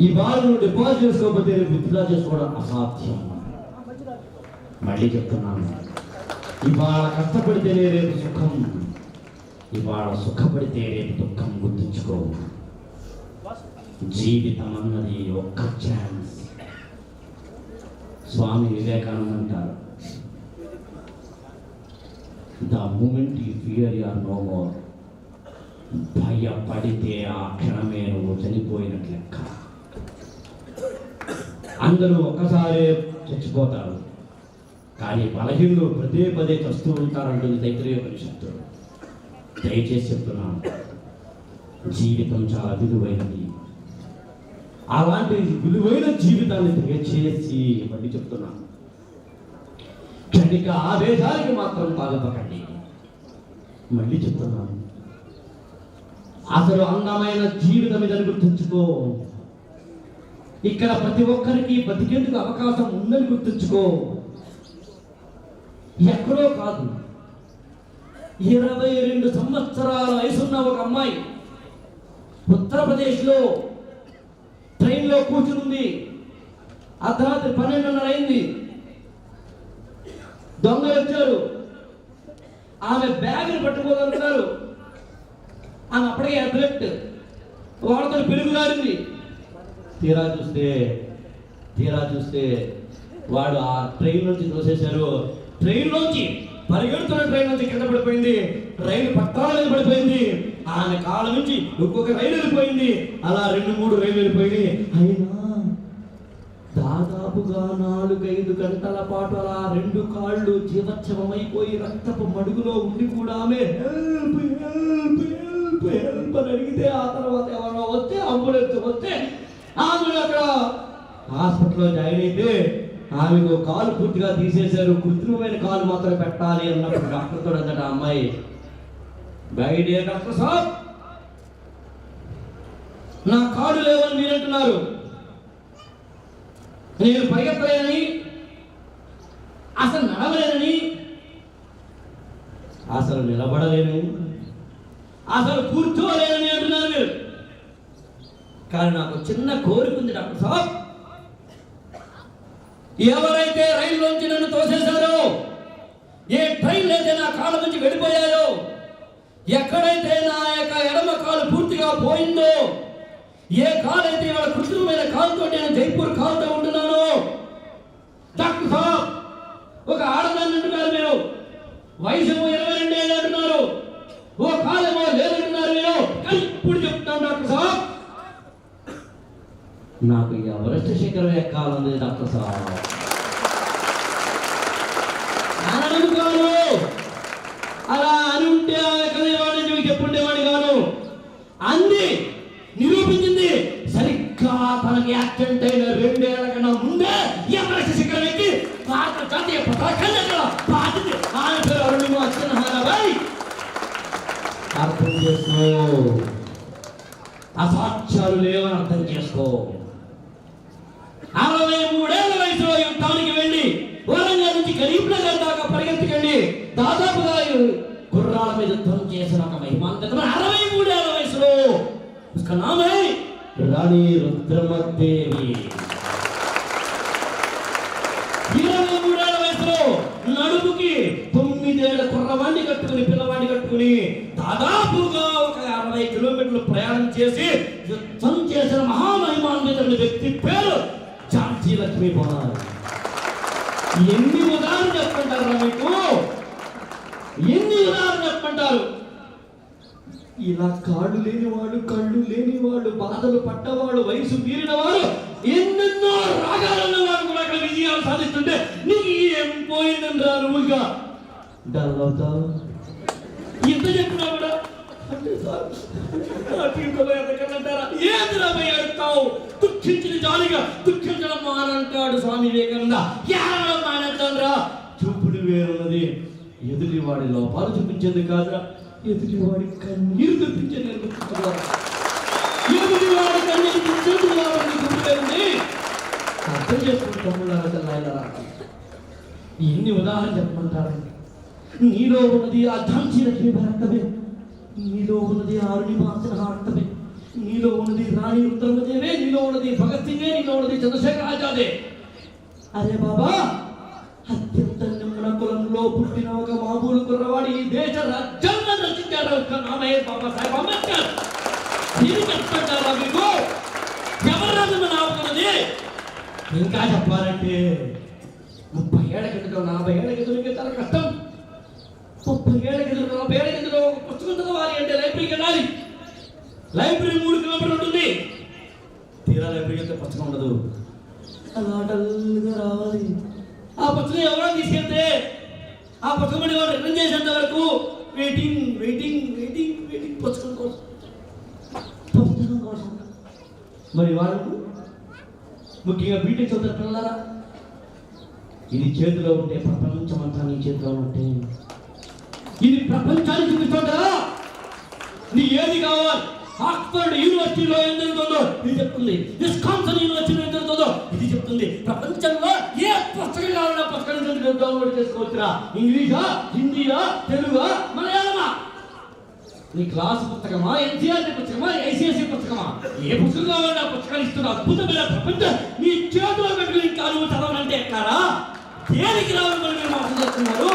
ఇవాళ నువ్వు డిపాజిట్ చేసుకోకపోతే రేపు విత్డ్రా చేసుకోవడం అసాధ్యం. మళ్ళీ చెప్తున్నాను, ఇవాళ కష్టపడితేనే రేపు సుఖం, ఇవాళ సుఖపడితే రేపు దుఃఖం. గుర్తుంచుకో, జీవితం అన్నది ఒక్క ఛాన్స్. స్వామి వివేకానంద అంటారు, the moment you fear you are no more. భయపడితే ఆ క్షణమే నువ్వు చనిపోయినట్లు లెక్క. అందరూ ఒక్కసారే చచ్చిపోతారు, కానీ బలహీనులు పదే చస్తూ ఉంటారంటుంది తైత్రీయ పరిషత్తు. దయచేసి చెప్తున్నాను, జీవితం చాలా విలువైనది. అలాంటి విలువైన జీవితాన్ని దయచేసి మళ్ళీ చెప్తున్నాను, క్షణిక ఆవేశానికి మాత్రం తాగపకండి. మళ్ళీ చెప్తున్నాను, అసలు అందమైన జీవితం ఇదని గుర్తుంచుకో. ఇక్కడ ప్రతి ఒక్కరికి బతికేందుకు అవకాశం ఉందని గుర్తుంచుకో. ఎక్కడో కాదు, 22 సంవత్సరాల వయసున్న ఒక అమ్మాయి ఉత్తరప్రదేశ్లో ట్రైన్లో కూర్చుంది. అర్ధరాత్రి 12:30 అయింది. దొంగలు వచ్చారు, ఆమె బ్యాగ్ని పట్టుకోగలుగుతారు. ఆమె అప్పటికే అథ్లెట్, వాళ్ళతో పెరుగులాడింది. తీరా చూస్తే వాడు ఆ ట్రైన్ నుంచి తోసేశారు. ట్రైన్ నుంచి పరిగెడుతున్న ట్రైన్ నుంచి కింద పడిపోయింది. రైలు పట్టాల మీద పడిపోయింది. ఆమె కాళ్ళ నుంచి ఇంకొక రైలు వెళ్ళిపోయింది. అలా 2-3 రైలు వెళ్ళిపోయింది. అయినా దాదాపుగా 4-5 గంటల పాటు అలా 2 కాళ్ళు జీవచ్ఛవమైపోయి రక్తపు మడుగులో ఉండి కూడా ఆమె హెల్ప్ హెల్ప్ హెల్ప్ హెల్ప్ అని అడిగితే, ఆ తర్వాత ఎవరో వస్తే అంబులెన్స్ వస్తే ఆమె అక్కడ హాస్పిటల్లో జాయిన్ అయితే ఆమెకు కాలు పూర్తిగా తీసేశారు. కృత్రిమమైన కాలు మాత్రమే పెట్టాలి అన్నప్పుడు డాక్టర్తో అందట అమ్మాయి, మై డియర్ డాక్టర్ సాబ్, నా కాళ్ళు లేవని మీరు అంటున్నారు, నేను పరిగెత్తలేనని అసలు నడవలేనని, అసలు నిలబడలేనని, అసలు కూర్చోలేనని అంటున్నారు మీరు. కానీ నాకు చిన్న కోరిక ఉంది డాక్టర్ సాబ్. ఎవరైతే రైల్లోంచి నన్ను తోసేశారో, ఏ ట్రైన్ అయితే నా కాళ్ళ నుంచి వెళ్ళిపోయాయో, ఎక్కడైతే నా యొక్క ఎడమ కాలు పూర్తిగా పోయిందో, ఏ కాలు అయితే వాళ్ళ కృత్రిమైన కాలుతో నేను జైపూర్ కాలుతో ఉంటున్నానో, డాక్టర్ సాబ్ ఒక ఆడదాన్ని అంటున్నారు మీరు, వయసు 22 ఏళ్ళు అంటున్నారు, ఓ కాలేమో లేదంటున్నారు మీరు. కానీ ఇప్పుడు చెప్తాను డాక్టర్ సాబ్, నాకు ఎవరెస్ట్ శిఖరం ఎక్కాలంది డాక్టర్ సాబ్. అనను కాను, అలా అని ఉంటే ఎక్కడేవాడిని మీకు చెప్పుండేవాడి కాను. అంది నిరూపించింది. సరిగ్గా తనకి యాక్సిడెంట్ అయిన 2 ఏళ్ల కన్నా ముందే ఎవరెస్ట్ శిఖరం ఎక్కి భారత జాతీయ పతాకాన్ని బాధింది. ఆయన పేరు అరుణిమ సిన్హారాబాయ్. అర్థం చేసుకో, అసాధ్యాలు లేవని అర్థం చేసుకో. 63 ఏళ్ల వయసులో యుద్ధానికి వెళ్ళి వరంగల్ నుంచి కరీంనగర్ దాకా పరిగెత్తుకెళ్ళి దాదాపుగా గుర్రాల మీద యుద్ధం చేసిన ఒక మహిమాంతకమైన 63 ఏళ్ల వయసులో నామే రాణి రుద్రమదేవి. 23 ఏళ్ల వయసులో నడుపుకి 9 ఏళ్ల కుర్రవాణ్ణి కట్టుకుని పిల్లవాణ్ణి కట్టుకుని దాదాపుగా ఒక 60 కిలోమీటర్లు ప్రయాణం చేసి యుద్ధం చేసిన మహామహిమాన్వితుడి వ్యక్తి పేరు ఝాన్సీ లక్ష్మీబాయి. ఎన్ని ఉదాహరణ చెప్పుకుంటారా మీకు? ఎన్ని ఉదాహరణ చెప్పుకుంటారు? ఇలా కాళ్ళు లేనివాడు, కళ్ళు లేనివాడు, బాధలు పడ్డవాడు, వయసు మీరినవాడు, ఎన్నెన్నో రాగాలన్న వాడు కూడా అక్కడ విజయాలు సాధిస్తుంటే నీకు ఏం పోయిందని రా నువ్వుగా డల్ అవుతావు. ఎంత చెప్పినా కూడా దుఃఖించిన జాలిగా దుఃఖించడం మానంటాడు స్వామి వివేకానంద. ఏడవడం మానేద్దాంరా. చూపుడు వేరున్నది. ఎదుటివాడి లోపాలు చూపించేది కాదురా, ఎదుటివాడి కన్నీరు చూపించేది. ఎదుటివాడి కన్నీరు చూపించేది అర్థం చేసుకుంటాము. ఎన్ని ఉదాహరణ చెప్పమంటారు? నీలో ఉన్నది ఆ ఝాన్సీ లక్ష్మీబాయి రక్తమే, నీలో ఉన్నది అరుణిమ సిన్హా రక్తమే, నీలో ఉన్నది రాణి రుద్రమదేవే, నీలో ఉన్నది భగత్ సింగే, నీలో ఉన్నది చంద్రశేఖర్ ఆజాదే. అరే బాబా, అత్యంత నిమ్న కులంలో పుట్టిన ఒక మామూలు కుర్రవాడి ఈ దేశ రాజ్యాంగం రచించారు ఒక నామే బాబాసాహెబ్ అంబేద్కర్. దీనికి ఎత్తుకుంటారా మీకు? ఎవరు రాజు నాకున్నది? ఇంకా చెప్పాలంటే 30 ఏళ్ల కిందట 40 ఏళ్ల కిందట చాలా కష్టం. 30 ఏళ్ల కిందట 40 ఏళ్ల కిందట ఒక పుస్తకం చదవాలి అంటే లైబ్రరీకి వెళ్ళాలి. లైబ్రరీ 3 కిలోమీటర్లు ఉంటుంది. తీరా లైబ్రరీకి వెళ్తే పుస్తకం ఉండదు. అలా డల్గా రావాలి. ఆ పుస్తకం ఎవరో తీసుకెళ్తే ఆ పుస్తకం వాడు రిటర్న్ చేసేంత వరకు వెయిటింగ్ వెయిటింగ్ వెయిటింగ్ వెయిటింగ్ పుస్తకం కోసం. మరి వాళ్ళకు ముఖ్యంగా బీటెక్ చదువుతారు పిల్లలారా, ఇది చేతిలో ఉంటే ప్రపంచం అంతా నీ చేతిలో ఉంటే ఇది ప్రపంచాన్ని చూపిస్తుందా? నీ ఏది కావాలి? ఆక్స్ఫర్డ్ యూనివర్సిటీలో ఏం జరుగుతుందో ఇది చెప్తుంది, విస్కాన్సన్ యూనివర్సిటీలో ఏం జరుగుతుందో ఇది చెప్తుంది. ప్రపంచంలో ఏ పుస్తకం కావాలన్నా పుస్తకం డౌన్లోడ్ చేసుకోవచ్చురా. ఇంగ్లీషా, హిందీయా, తెలుగా, మలయాళమా? నీ క్లాస్ పుస్తకమా, ఎన్సీఆర్టీ పుస్తకమా, ఐసీఎస్సీ పుస్తకమా, ఏ పుస్తకం కావాలన్నా పుస్తకాలు ఇస్తున్న అద్భుతమైన ప్రపంచం నీ చేతిలో పెట్టుకుని ఇంకా నువ్వు చదవాలంటే ఎట్లారా? దేనికి రావాలని మీరు మాత్రం చేస్తున్నారు?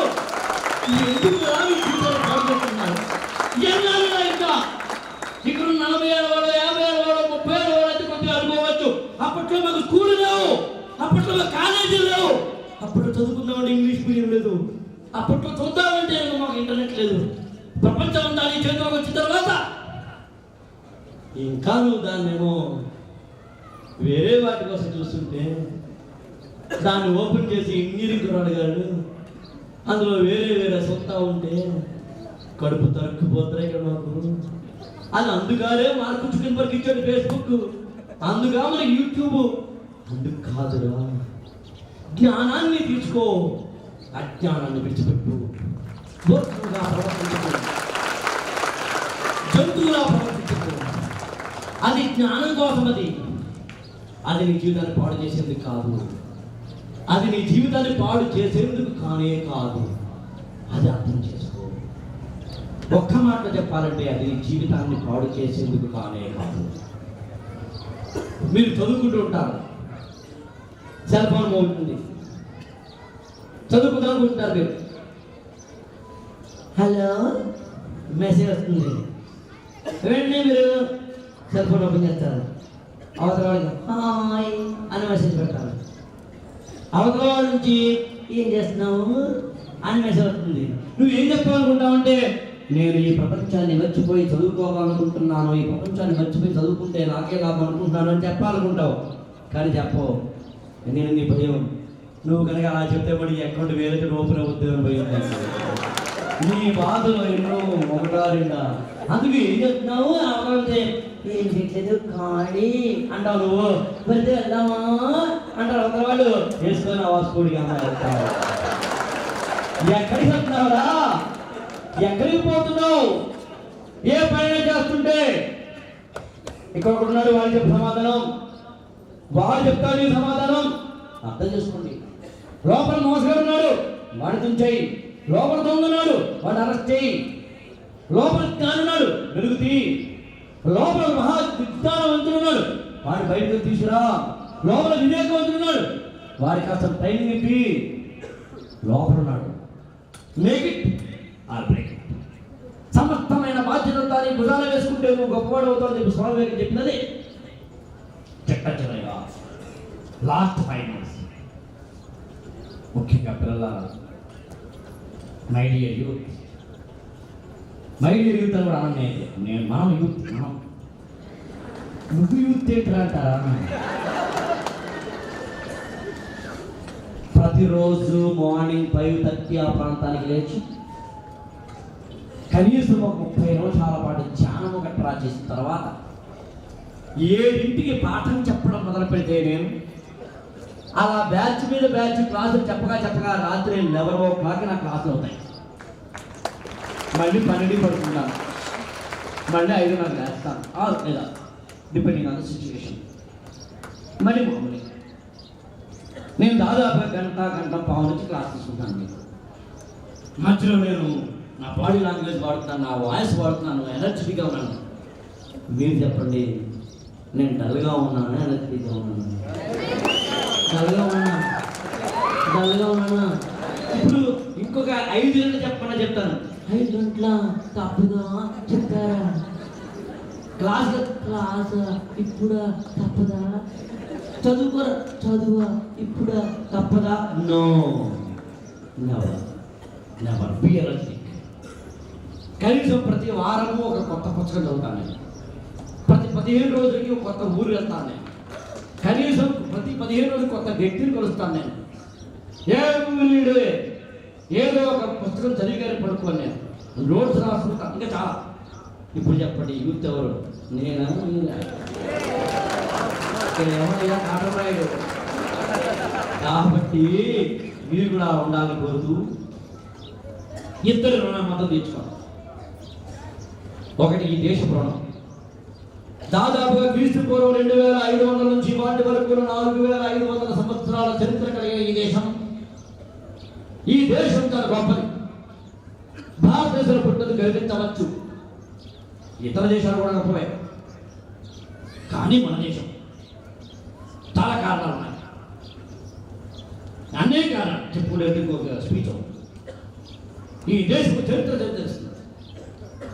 ఎందుకు రావాలనుకుంటున్నారు? ఇంకా ఇక్కడ 40 ఏళ్ళ వాడు, 50 ఏళ్ళ వాడు, 30 ఏళ్ళ వాడు అయితే కొద్దిగా అనుకోవచ్చు. అప్పట్లో మాకు స్కూల్ లేవు, అప్పట్లో మాకు కాలేజీలు లేవు, అప్పట్లో చదువుకుందామంటే ఇంగ్లీష్ మీడియం లేదు, అప్పట్లో చూద్దామంటే మాకు ఇంటర్నెట్ లేదు. ప్రపంచం అంతా నీ చేతిలోకి వచ్చిన తర్వాత ఇంకా నువ్వు దాన్నేమో వేరే వాటి కోసం చూస్తుంటే దాన్ని ఓపెన్ చేసి ఇంజనీరింగ్ అడిగాడు, అందులో వేరే వేరే సొంత ఉంటే కడుపు తరుక్కుపోతాయి ఇక్కడ మాకు. అది అందుగానే మార్కు చికెన్ బర్గ్ ఇచ్చాడు ఫేస్బుక్, అందుగా మనకి యూట్యూబ్. అందుకు కాదురా, జ్ఞానాన్ని తీసుకో, అజ్ఞానాన్ని విడిచిపెట్టు. మూర్ఖంగా ప్రవర్తించకు, జంతువులా ప్రవర్తించకు. అది జ్ఞానం కోసం, అది నీ జీవితాన్ని పాడు చేసేది కాదు. అది నీ జీవితాన్ని పాడు చేసేందుకు కానే కాదు. అది అర్థం చేసుకో. ఒక్క మాట చెప్పాలంటే అది నీ జీవితాన్ని పాడు చేసేందుకు కానే కాదు. మీరు చదువుకుంటూ ఉంటారు, సెల్ ఫోన్ ఉంటుంది, చదువుకుంటారు మీరు. హలో మెసేజ్ వస్తుంది, వెంటనే మీరు సెల్ ఫోన్ ఓపెన్ చేస్తారు. అవతల వాళ్ళకి హాయ్ అని మెసేజ్ పెడతారు. అవతల వాళ్ళ నుంచి ఏం చేస్తున్నావు అని మెసేజ్ వస్తుంది. నువ్వు ఏం చెప్పాలనుకుంటావు అంటే, నేను ఈ ప్రపంచాన్ని మర్చిపోయి చదువుకోవాలనుకుంటున్నాను, ఈ ప్రపంచాన్ని మర్చిపోయి చదువుకుంటే నాకే లాభం అనుకుంటున్నాను అని చెప్పాలనుకుంటావు. కానీ చెప్పవు. నేను నీ భయం, నువ్వు కనుక అలా చెప్తే మరి అకౌంట్ వేరే ఓపెన్ అవుద్ది అని భయం. నీ బాధలో ఎన్నో ఒకటా రెండా. అందుకే ఏం చెప్తున్నావు అంటే, ఏం చేయట్లేదు ఖాళీ అంటావు. నువ్వు వెళ్తే వెళ్దామా అంటారు అవతల వాళ్ళు. వేసుకొని వాసుకోడికి వెళ్తావు. ఎక్కడికి వెళ్తున్నావురా, ఎక్కడికి పోతున్నావు? ఏ పైన చేస్తుంటే ఇక్కడ ఉన్నాడు, వాడు చెప్పు సమాధానం, వాడు చెప్తాడు నీ సమాధానం. అర్థం చేసుకోండి. లోపల మోసగాడు ఉన్నాడు, వాడి తుంచేయి. లోపల దొంగ ఉన్నాడు, వాడు అరెస్ట్ చేయి. లోపల జ్ఞానున్నాడు, వెలుగుతీ. లోపల మహా విజ్ఞానవంతుడు ఉన్నాడు, వాడు బయటకు తీసుకురా. లోపల వివేకవంతుడున్నాడు, వాడికి అసలు ట్రైనింగ్ ఇప్పి. లోపల ఉన్నాడు, make it or break it. సమస్తమైన బాధ్యత నీ భుజాన వేసుకుంటే నువ్వు గొప్పవాడు అవుతావు చెప్పి స్వామి గారికి చెప్పినది. చిట్టచిరగా లాస్ట్ ఫైనల్స్ ముఖ్యంగా పిల్లల మై డియర్ యూత్ అని కూడా అనండి. మనం యూత్, నువ్వు యూత్ ఏంటరా అంటారా? ప్రతిరోజు మార్నింగ్ 5:30 ఆ ప్రాంతానికి లేచి కనీసం ఒక 30 నిమిషాల పాటు ధ్యానము గట్రా చేసిన తర్వాత 7ంటికి పాఠం చెప్పడం మొదలు పెడితే నేను అలా బ్యాచ్ మీద బ్యాచ్ క్లాసులు చెప్పగా రాత్రి 11 o'clock నా క్లాసులు అవుతాయి. మళ్ళీ 12 పడుతున్నాను, మళ్ళీ 5:30 లేస్తాను లేదా డిపెండింగ్ ఆన్ ద సిచ్యువేషన్. మళ్ళీ మామూలు నేను దాదాపు గంట పావు నుంచి క్లాస్ తీసుకుంటాను. మధ్యలో నేను నా బాడీ లాంగ్వేజ్ వాడుతున్నాను, నా వాయిస్ వాడుతున్నాను, ఎనర్జెటిక్గా ఉన్నాను. మీరు చెప్పండి, నేను డల్గా ఉన్నాను, ఎనర్జెటిక్గా ఉన్నాను? డల్గా ఉన్నానా? ఇప్పుడు ఇంకొక 5 గంటలు చెప్పకుండా చెప్తాను. 5 గంటల తప్పుదా చెప్తారా? క్లాస్ ఇప్పుడు తప్పదా? చదువా ఇప్పుడు తప్పదా? No, never be energetic. కనీసం ప్రతి వారము ఒక కొత్త పుస్తకం చదువుతాను నేను. ప్రతి 15 రోజులకి ఒక కొత్త ఊరు వెళ్తాను నేను. కనీసం ప్రతి 15 రోజులకి కొత్త వ్యక్తిని కలుస్తాను నేను. ఏదో ఒక పుస్తకం చదివిగానే పడుకోను నేను. నోట్స్ రాసుకుంటాను. ఇంకా చాలా. ఇప్పుడు చెప్పండి, యూత్ ఎవరు? నేనా? ఇక్కడ ఎవరైనా కాటం రాయడు. కాబట్టి మీరు కూడా ఉండాలని కోరుతూ 2 రుణం మద్దతు తీర్చుకోండి. ఒకటి ఈ దేశ రుణం. దాదాపుగా క్రీస్తు పూర్వం 2500 నుంచి వాటి వరకు 4500 సంవత్సరాల చరిత్ర కలిగిన ఈ దేశం చాలా గొప్పది. భారతదేశంలో పుట్టినది గర్వించవచ్చు. ఇతర దేశాలు కూడా గొప్పవే, కానీ మన దేశం చాలా కారణాలు ఉన్నాయి. అనేక కారణాలు చెప్పుకోలేదు. ఇంకొక స్పీచ్. ఈ దేశపు చరిత్ర తెలుస్తుంది,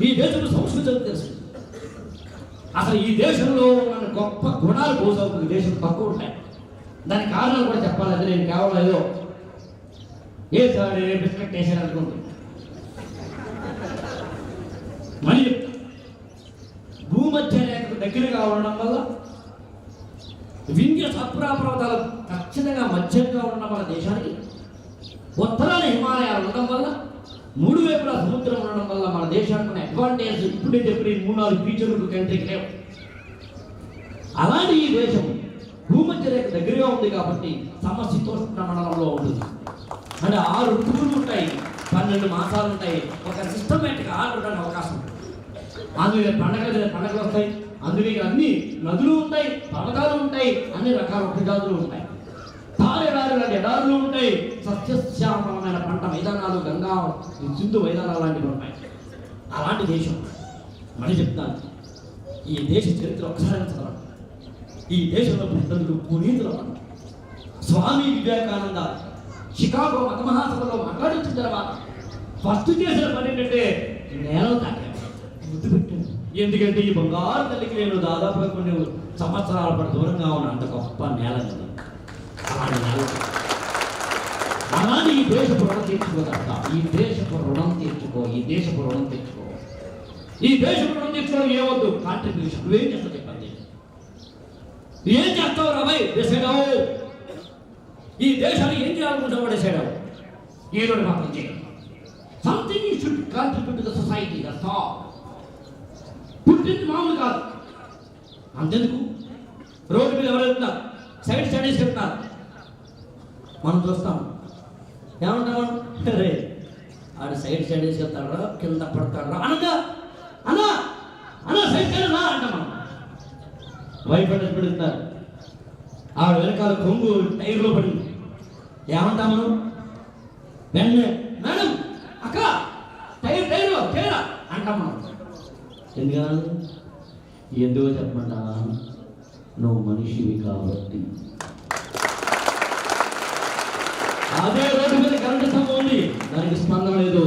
ఈ దేశపు సంస్కృతి తెలుస్తుంది. అసలు ఈ దేశంలో ఉన్న గొప్ప గుణాలు పోసవుతుంది, దేశం తక్కువ ఉంటాయి. దానికి కారణాలు కూడా చెప్పాలంటే నేను కేవలం ఏదో బిస్కెట్ వేసాను అనుకుంటుంది. మళ్ళీ భూమధ్య రేఖకు దగ్గరగా ఉండడం వల్ల, వింధ్య సత్పురా పర్వతాలు ఖచ్చితంగా మధ్యంగా ఉండడం వల్ల దేశానికి, ఉత్తరాన హిమాలయాలు ఉండడం వల్ల, 3 వైపులా సముద్రం ఉండడం వల్ల మన దేశానికి ఉన్న అడ్వాంటేజ్ ఇప్పుడే చెప్పిన 3-4 ఫీచర్లు కంట్రీకి లేవు. అలాంటి ఈ దేశం భూమధ్య రేఖ దగ్గరగా ఉంది కాబట్టి సమశీతోష్ణ మండలంలో ఉంటుంది. అంటే 6 ఋతువులు ఉంటాయి, 12 మాసాలు ఉంటాయి. ఒక సిస్టమేటిక్ ఆర్డర్ ఉండడానికి అవకాశం ఉంటుంది. అందులో పండగలు వస్తాయి, అందులో అన్ని నదులు ఉంటాయి, పర్వతాలు ఉంటాయి, అన్ని రకాల ఉపజాతులు ఉంటాయి. లాంటి ఎడారులు ఉంటాయి, సస్యశ్యామలమైన పంట మైదానాలు, గంగా సింధు మైదానాలు లాంటివి ఉంటాయి. అలాంటి దేశం. మళ్ళీ చెప్తాను, ఈ దేశ చరిత్ర ఒకసారి చదవండి. ఈ దేశంలో పుట్టినందుకు పునీతులు అన్నారు. స్వామి వివేకానంద షికాగో మత మహాసభలో మాట్లాడించిన తర్వాత ఫస్ట్ చేసిన పని ఏంటంటే నేలను తాకాను, ముద్దు పెట్టాను. ఎందుకంటే ఈ బంగారు తల్లికి నేను దాదాపుగా కొన్ని సంవత్సరాల పాటు దూరంగా ఉన్న అంత గొప్ప నేల కదా. అలాంటి నేల, అలాంటి ఈ దేశపు రుణం తీర్చుకోదట. ఈ దేశపు రుణం తీర్చుకో, ఈ దేశపు రుణం తీర్చుకో. ఈ దేశపు రుణం తీర్చుకోవడం ఏవద్దు, కాంట్రిబ్యూషన్. నువ్వేం చేస్తావు చెప్పండి, ఏం చేస్తావు రాబాయ్? డిసైడావు ఈ దేశాన్ని ఏం చేయాలనుకుంటావు, డిసైడావు ఏదో మాత్రం చేయాలి. Something you should contribute to the society. That's all. పుట్టింది మామూలు కాదు. అంతెందుకు, రోడ్డు మీద ఎవరు వెళ్తున్నారు, సైడ్ స్టడీస్ వెళ్తున్నారు, మనం చూస్తాం, ఏమంటాం? రే ఆడు సైడ్ స్టడీస్ వెళ్తాడా, కింద పడతాడా అనగా అన్నా అన్నా సైడ్ స్టడీ రా అంటాం. మనం వైఫ్ అంటే పెడుతున్నారు, ఆవిడ వెనకాల కొంగు టైర్లో పడింది, ఏమంటాం మనం? వెంటనే మేడం అక్క టైర్ తేరా అంటాం మనం. ఎందుకన్నా? ఎందుకో చెప్పమంటా, నువ్వు మనిషివి కాబట్టి. అదే రోడ్డు మీద కరెంటు స్తంభం ఉంది, దానికి స్పందన లేదు.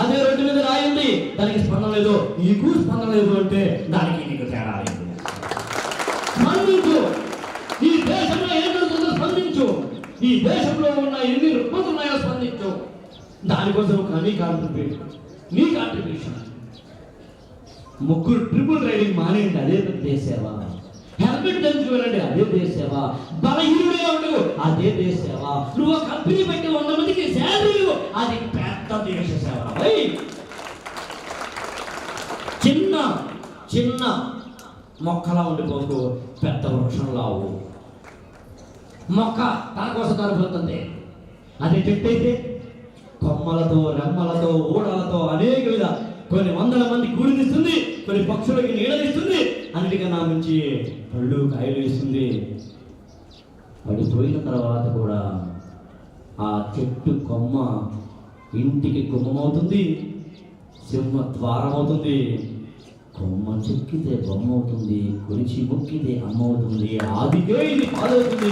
అదే రోడ్డు మీద రాయి ఉంది, దానికి స్పందన లేదు. నీకు స్పందన లేదు అంటే దానికి నీకు తేడా లేదు. స్పందించు. ఈ దేశంలో ఏం జరుగుతుందో స్పందించు. ఈ దేశంలో ఉన్న ఎన్ని రుగ్మతులు ఉన్నాయో స్పందించు. దానికోసం నీ కాంట్రిబ్యూషన్. ముగ్గురు ట్రిపుల్ రైడింగ్ మానేయండి, అదే దేశ సేవ. హెల్మెట్ ధరించుకోవాలండి, అదే దేశ సేవ. బలహీనుడే ఉండవు, అదే దేశ సేవ. నువ్వు కంపెనీ పెట్టి 100 మందికి శాలరీలు, అది పెద్ద దేశ సేవ. చిన్న చిన్న మొక్కలా ఉండిపోకు, పెద్ద వృక్షంలా అవ్వు. మొక్క తన కోసం తరపుతుంది, అదే చెట్టు అయితే కొమ్మలతో, రెమ్మలతో, ఊడలతో అనేక విధ కొన్ని వందల మంది కూడినిస్తుంది, కొన్ని పక్షులకి నీడనిస్తుంది, అన్నిటికన్నా నుంచి పళ్ళు కాయలు ఇస్తుంది. పడిపోయిన తర్వాత కూడా ఆ చెట్టు కొమ్మ ఇంటికి గుమ్మమవుతుంది, సింహ ద్వారం అవుతుంది. కొమ్మ చెక్కితే బొమ్మ అవుతుంది, కొలిచి మొక్కితే అమ్మ అవుతుంది. ఆదికే ఇది పాలవుతుంది,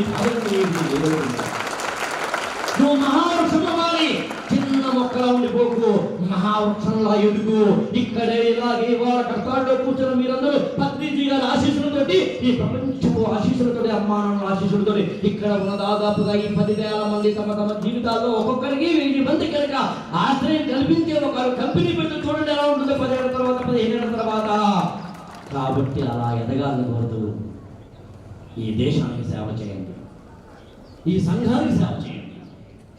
నువ్వు మహావృక్షం అవ్వాలి. చిన్న మొక్కలా ఉండిపోకు, మహావృక్షంలా ఎదుగు. ఇక్కడే ఇలాగే వాళ్ళ కష్టాల్లో కూర్చొని మీరందరూ పత్రిజీ గారి ఆశీస్సులతోటి, ఈ ప్రపంచపు ఆశీస్సులతోటి, అమ్మానాన్న ఆశీస్సులతోటి ఇక్కడ ఉన్న దాదాపుగా ఈ 10,000 మంది తమ తమ జీవితాల్లో ఒక్కొక్కరికి 1000 మంది కనుక ఆశ్రయం కల్పించే ఒక కంపెనీ పెట్టి చూడండి ఎలా ఉంటుందో 10 ఏళ్ళ తర్వాత, 15 ఏళ్ళ తర్వాత. కాబట్టి అలా ఎదగాలని కోరుతూ ఈ దేశానికి సేవ చేయండి, ఈ సంఘానికి సేవ చేయండి.